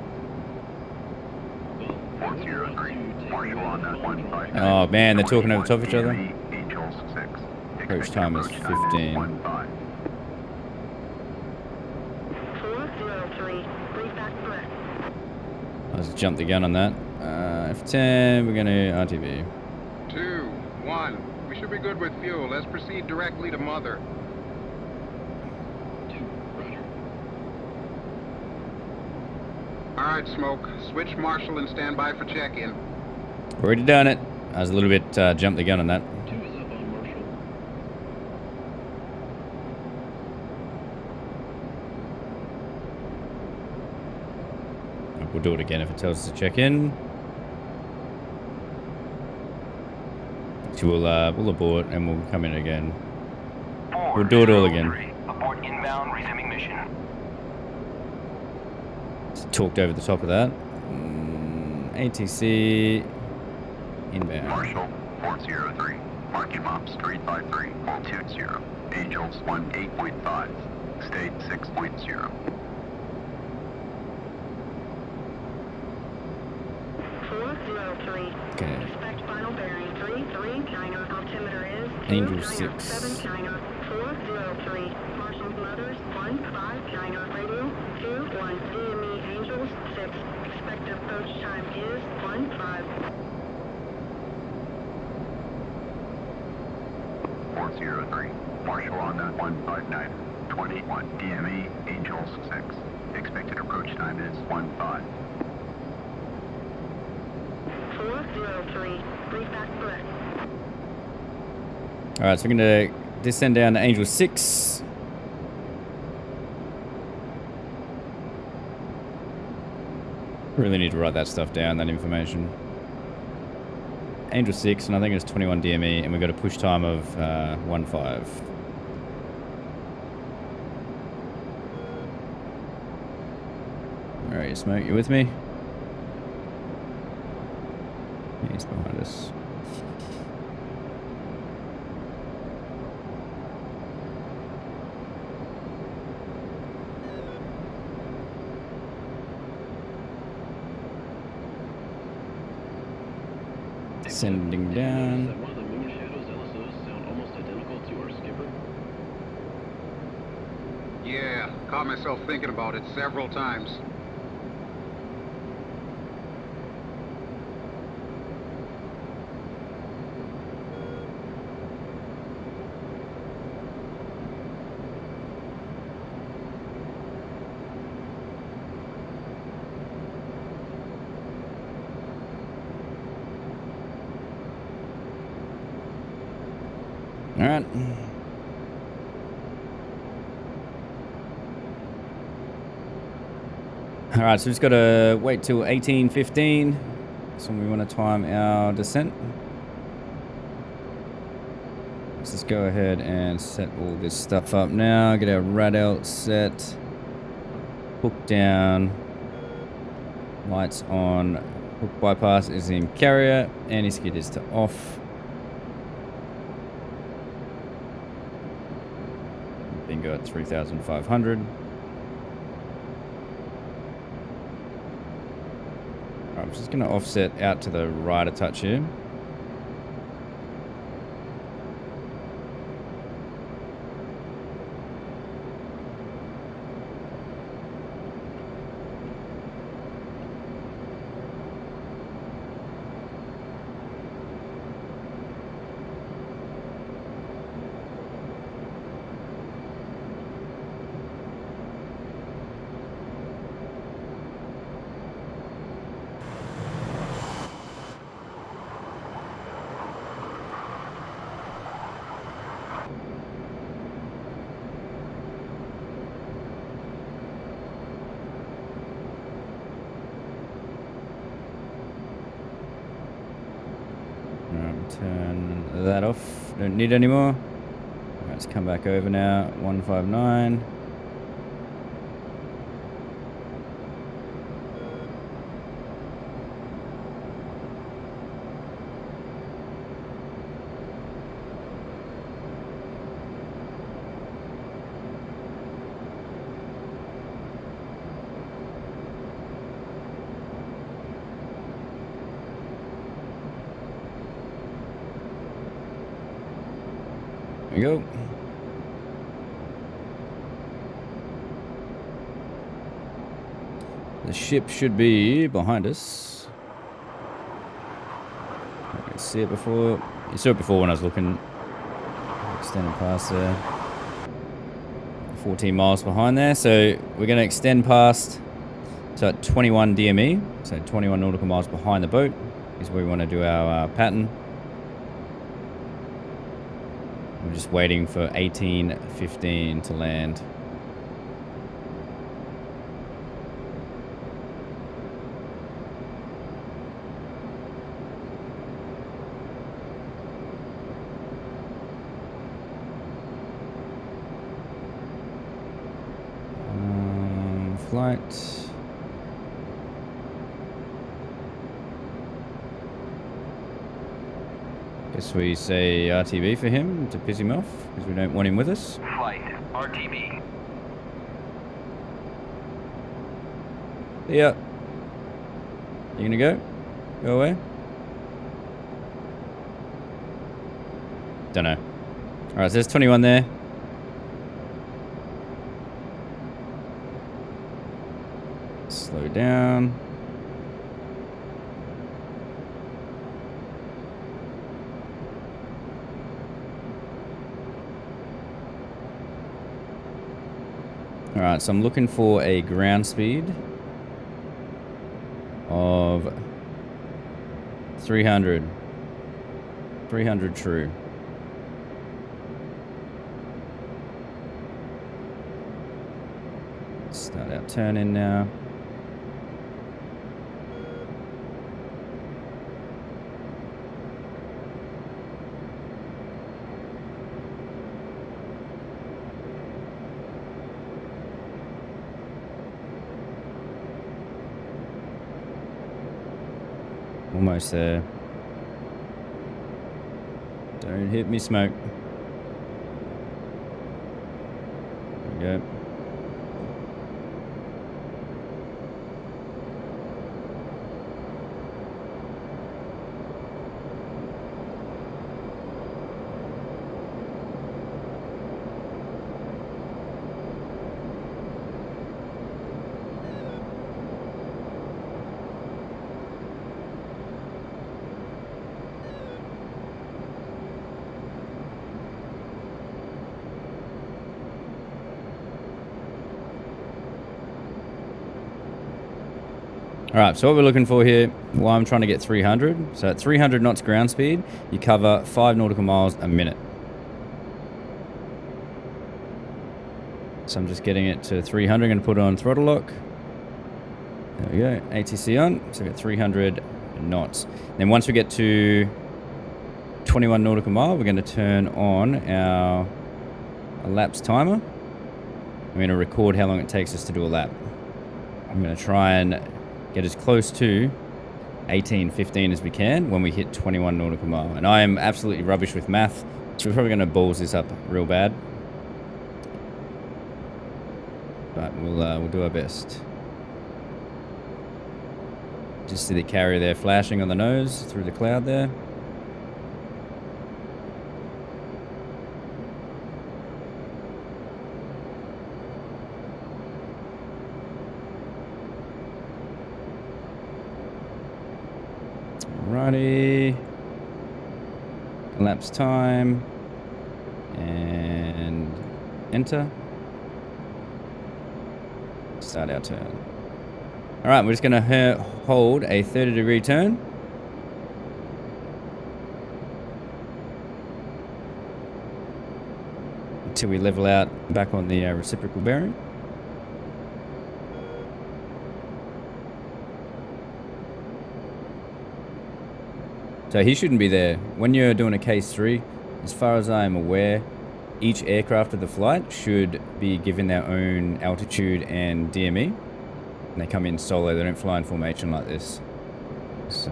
403. Marshall on that 159. Oh man, they're talking over top of each other. Angels 6. Approach time is 15. 15. 403, brief back correct. Let's jump the gun on that. F10, we're gonna RTV. 2, 1. We should be good with fuel. Let's proceed directly to Mother. 2, roger. All right, Smoke. Switch Marshall and stand by for check-in. Already done it. I was a little bit jumped the gun on that. 2 is up on Marshall. We'll do it again if it tells us to check in. So we'll abort and we'll come in again. We'll do it all again. Abort inbound, resuming mission. Just talked over the top of that. ATC inbound. Marshall 403. Marking maps 353 420. Angels 18.5. State 6.0. 403. Okay. Expect final bearing 339. Altimeter is Angel 290, 6. 790, 403. Marshall's Mothers 1590 radio 21 DME Angels 6. Expected approach time is 15. 403. Marshall on that 159. 21 DME Angels 6. Expected approach time is 15. 403. Brief back correct. Alright, so we're gonna descend down to Angel 6. Really need to write that stuff down, that information. Angel 6, and I think it's 21 DME, and we've got a push time of 15. Alright, Smoke, you with me? He's behind us. Descending down. That one of the Moon Shadows LSOs sound almost identical to our skipper. Yeah, caught myself thinking about it several times. All right. All right, so just got to wait till 18:15. So we want to time our descent. Let's just go ahead and set all this stuff up now. Get our rad out set. Hook down. Lights on. Hook bypass is in carrier. Anti-skid is to off. Bingo at 3,500. I'm just going to offset out to the right a touch here. Turn that off. Don't need any more. Let's come back over now. 159. There we go. The ship should be behind us. I can see it before. You saw it before when I was looking. Extending past there. 14 miles behind there. So we're going to extend past. So at 21 DME. So 21 nautical miles behind the boat is where we want to do our pattern. We're just waiting for 18:15 to land. Flight. Guess we say RTB for him to piss him off because we don't want him with us. Flight RTB. Yeah. You gonna go? Go away? Don't know. Alright, so there's 21 there. Slow down. Alright, so I'm looking for a ground speed of 300. 300 true. Start our turn in now. Almost there. Don't hit me, smoke. There we go. Alright, so what we're looking for here, well, I'm trying to get 300. So at 300 knots ground speed, you cover 5 nautical miles a minute. So I'm just getting it to 300. I'm going to put it on throttle lock. There we go, ATC on. So I got 300 knots. Then once we get to 21 nautical mile, we're going to turn on our elapsed timer. We're going to record how long it takes us to do a lap. I'm going to try and get as close to 18:15 as we can when we hit 21 nautical mile. And I am absolutely rubbish with math, so we're probably going to balls this up real bad. But we'll do our best. Just see the carrier there flashing on the nose through the cloud there. Alrighty. Elapsed time. And enter. Start our turn. Alright, we're just going to hold a 30-degree turn. Until we level out back on the reciprocal bearing. So he shouldn't be there. When you're doing a case 3, as far as I am aware, each aircraft of the flight should be given their own altitude and DME. And they come in solo, they don't fly in formation like this. So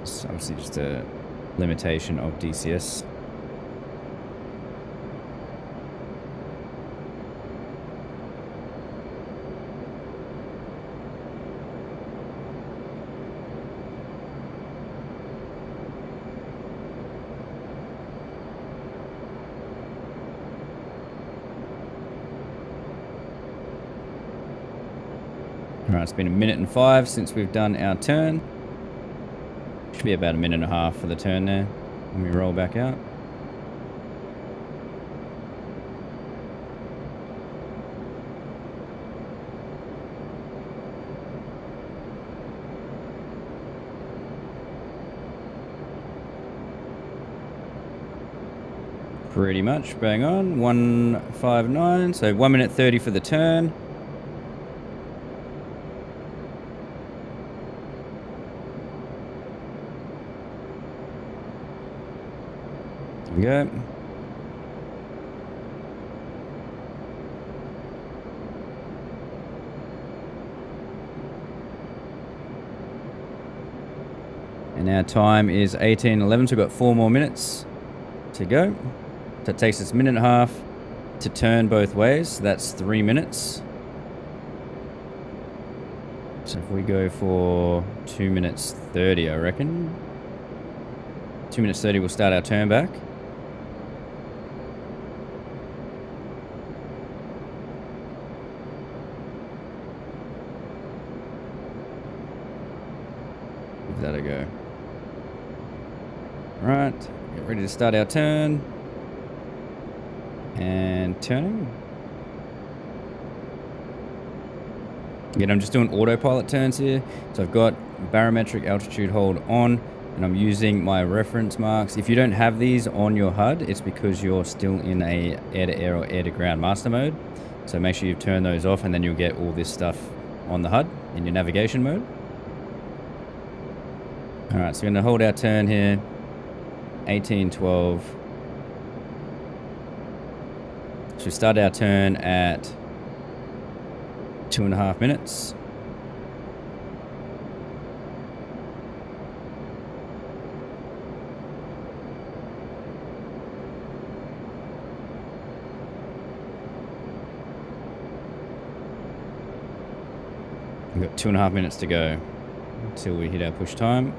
it's obviously just a limitation of DCS. Alright, it's been 1:05 since we've done our turn. Should be about 1.5 minutes for the turn there when we roll back out. Pretty much bang on. 1:59, so 1:30 for the turn. There we go. And our time is 18:11, so we've got 4 more minutes to go. So it takes us 1.5 minutes to turn both ways. So that's 3 minutes. So if we go for 2:30, I reckon. 2:30, we'll start our turn back. Give that a go. Right, get ready to start our turn. And turning. Again, I'm just doing autopilot turns here. So I've got barometric altitude hold on, and I'm using my reference marks. If you don't have these on your HUD, it's because you're still in a air-to-air or air-to-ground master mode. So make sure you turn those off, and then you'll get all this stuff on the HUD in your navigation mode. Alright, so we're going to hold our turn here. 18:12. So we start our turn at 2.5 minutes. We've got 2.5 minutes to go until we hit our push time.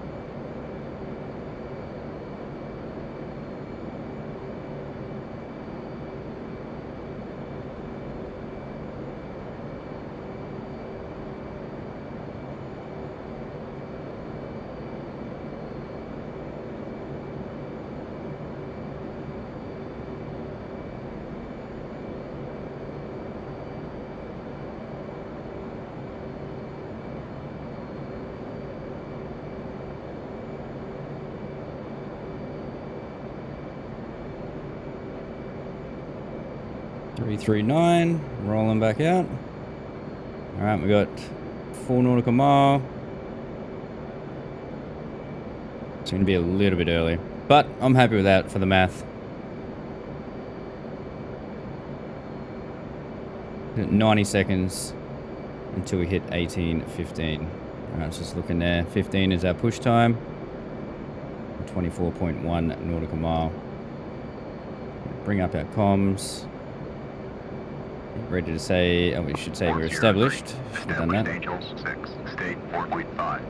.339, rolling back out. Alright, we got 4 nautical mile. It's going to be a little bit early. But I'm happy with that for the math. 90 seconds until we hit 18:15. Alright, it's just looking there. 15 is our push time. 24.1 nautical mile. Bring up our comms. Ready to say, oh, we should say we're established. Should have done that. Angels 6, state 4.5.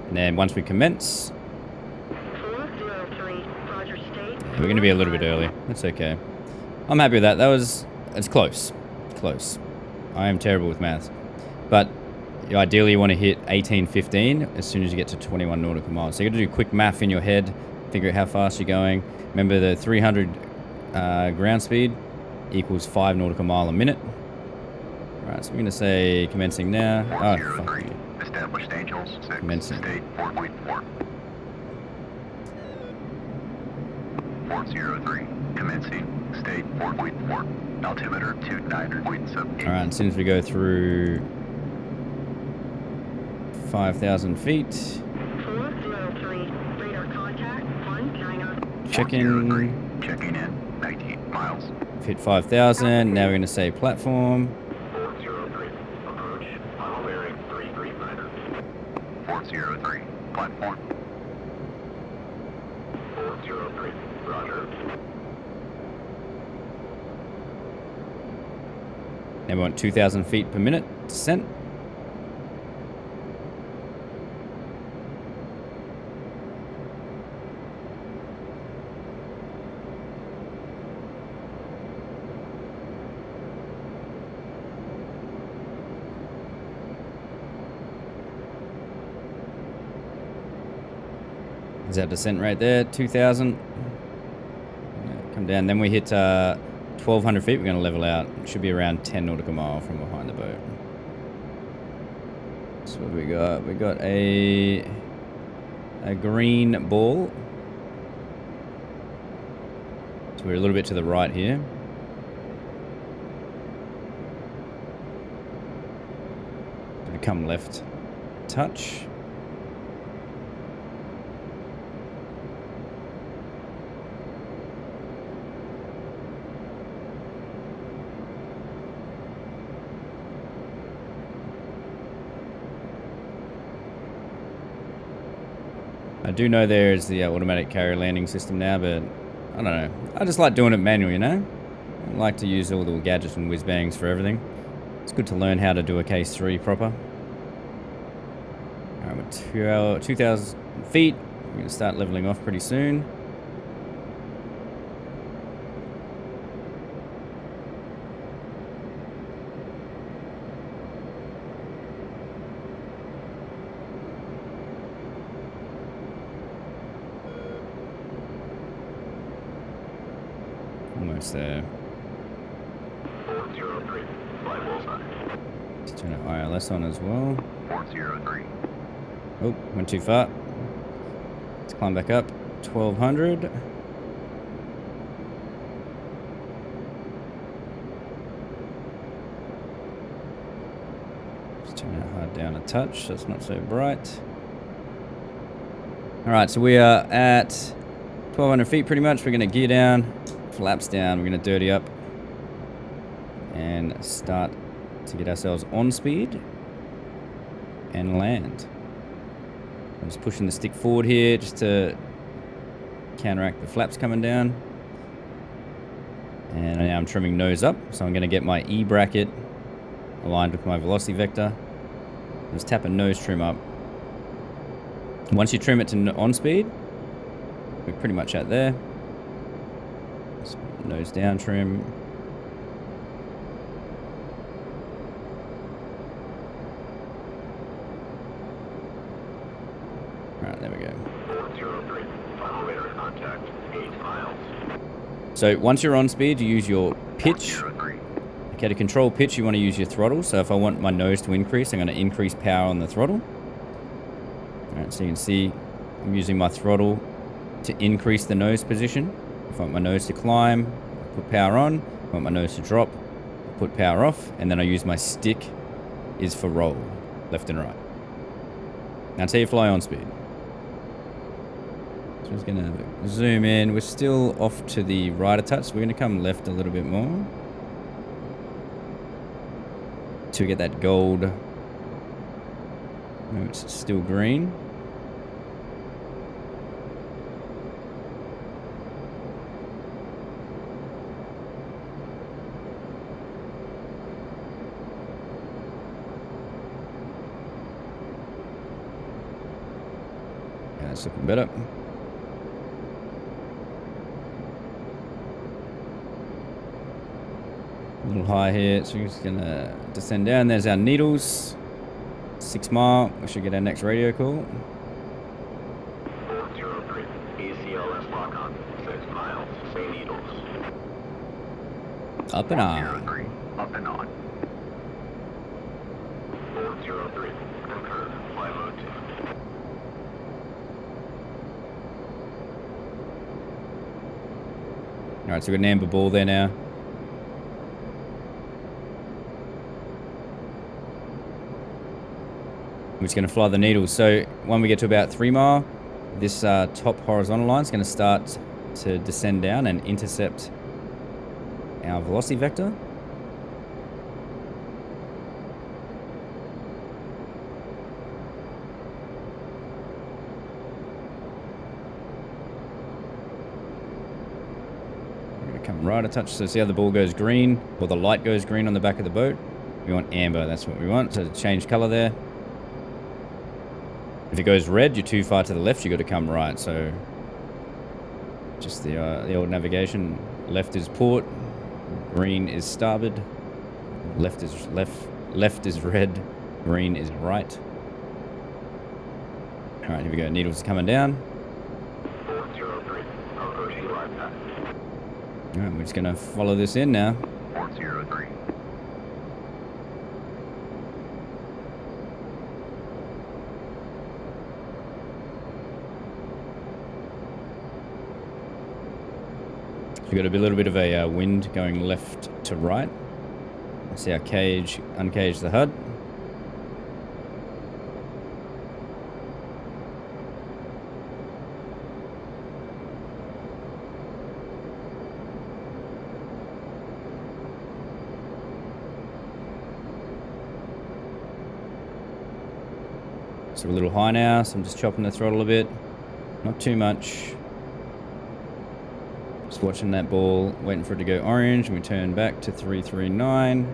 And then once we commence, 403, Roger state. we're going to be a little bit early. That's okay. I'm happy with that. It's close. Close. I am terrible with maths. But ideally you want to hit 18:15 as soon as you get to 21 nautical miles. So you got to do quick math in your head, figure out how fast you're going. Remember the 300 ground speed equals 5 nautical mile a minute. Alright, so we're going to say commencing now. Oh, fuck you. Established Angels 6, Commencing. state 4.4. 403, commencing, state 4.4. Altimeter 29.7. Alright, as soon as we go through 5,000 feet, 403, radar contact 190. check-in, Checking in, 19 miles. hit 5,000. Now we're going to say platform. 403, approach, final bearing 339er. 403, platform. 403, roger. Now we want 2,000 feet per minute descent. Is that descent right there? 2,000. Yeah, come down. Then we hit 1,200 feet. We're going to level out. It should be around 10 nautical mile from behind the boat. So what do we got? We got a green ball. So we're a little bit to the right here. Gonna come left. Touch. I do know there's the automatic carrier landing system now, but I don't know. I just like doing it manual, you know? I like to use all the gadgets and whiz-bangs for everything. It's good to learn how to do a case 3 proper. Alright, we're 2,000 feet. We're going to start leveling off pretty soon. Almost there. 403, fly bullseye. Let's turn our ILS on as well. 403, Oh, went too far. Let's climb back up. 1,200. Let's turn our HUD down a touch so it's not so bright. Alright, so we are at 1,200 feet pretty much. We're going to gear down, flaps down. We're going to dirty up and start to get ourselves on speed and land. I'm just pushing the stick forward here just to counteract the flaps coming down. And now I'm trimming nose up, so I'm going to get my E bracket aligned with my velocity vector. Just tap a nose trim up. Once you trim it to on speed, we're pretty much at there. Just nose down trim. Alright, there we go. 403, final radar contact 8 miles. So once you're on speed, you use your pitch. 403, Okay, to control pitch, you want to use your throttle. So if I want my nose to increase, I'm going to increase power on the throttle. Alright, so you can see I'm using my throttle to increase the nose position. If I want my nose to climb, I put power on. If I want my nose to drop, I put power off. And then I use my stick is for roll, left and right. Now until you fly on speed. So I'm just gonna zoom in. We're still off to the right a touch, so we're gonna come left a little bit more to get that gold. No, it's still green. Yeah, that's looking better. A little high here, so we're just gonna descend down. There's our needles. 6 mile. We should get our next radio call. 403. ECLS lock on. 6 miles. Say needles. Up and on. 403. Up and on. 403. Concur. Fly mode 2. Alright, so we've got an amber ball there now. We're just going to fly the needles. So when we get to about 3 mile, this top horizontal line is going to start to descend down and intercept our velocity vector. We're going to come right a touch. So see how the ball goes green, or the light goes green on the back of the boat? We want amber, that's what we want. So change color there. If it goes red, you're too far to the left, you got to come right. So just the old navigation. Left is port, green is starboard, left is red, green is right. All right, here we go. Needles coming down. 403. Approaching glide path. All right, we're just gonna follow this in now. 403. We've got a little bit of a wind going left to right. See our cage, uncage the HUD. So we're a little high now, so I'm just chopping the throttle a bit. Not too much. Just watching that ball, waiting for it to go orange, and we turn back to 339.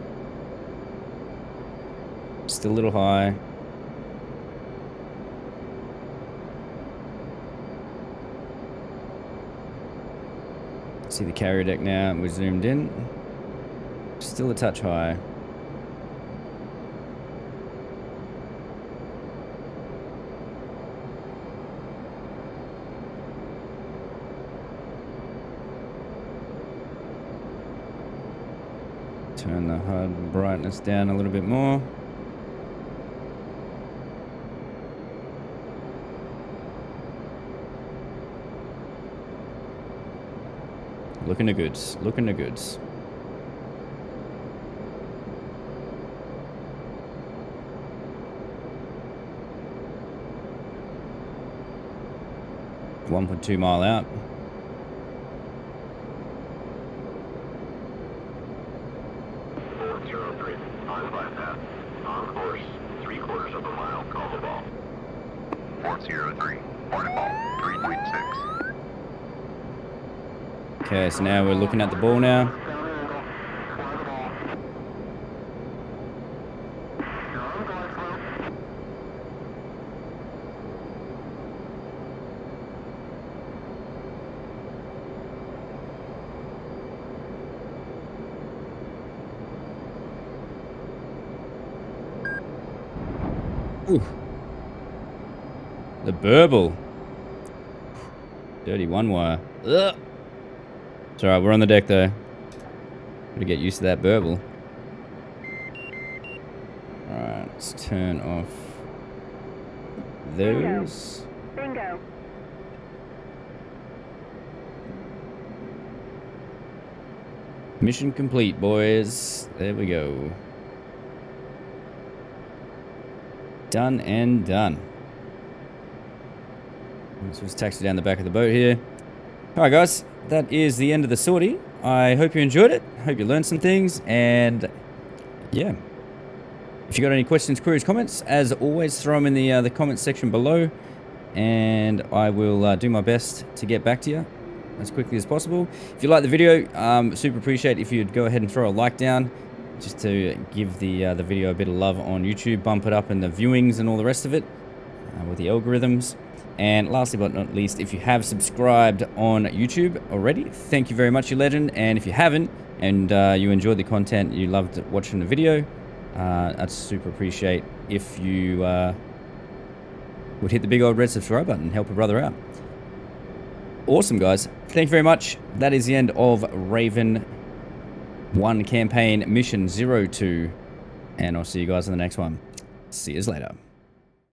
Still a little high. See the carrier deck now, we're zoomed in. Still a touch high. Turn the HUD brightness down a little bit more. Looking to goods, looking to goods. $1.2 mile out. On glide path. On course. 3/4 of a mile. Call the ball. 403. Port ball. 3.6. Okay, so now we're looking at the ball now. Ooh. The burble. Dirty one wire. Ugh. It's alright, we're on the deck though. Gotta get used to that burble. Alright, let's turn off those. Bingo. Mission complete, boys. There we go. Done and done. So let's taxi down the back of the boat here. Alright guys, that is the end of the sortie. I hope you enjoyed it. Hope you learned some things, and yeah. If you got any questions, queries, comments, as always, throw them in the comments section below, and I will do my best to get back to you as quickly as possible. If you like the video, super appreciate if you'd go ahead and throw a like down, just to give the video a bit of love on YouTube, bump it up in the viewings and all the rest of it with the algorithms. And lastly but not least, if you have subscribed on YouTube already, thank you very much, you legend. And if you haven't, and you enjoyed the content, you loved watching the video, I'd super appreciate if you would hit the big old red subscribe button and help a brother out. Awesome, guys. Thank you very much. That is the end of Raven 1 campaign mission 02. And I'll see you guys in the next one. See you later.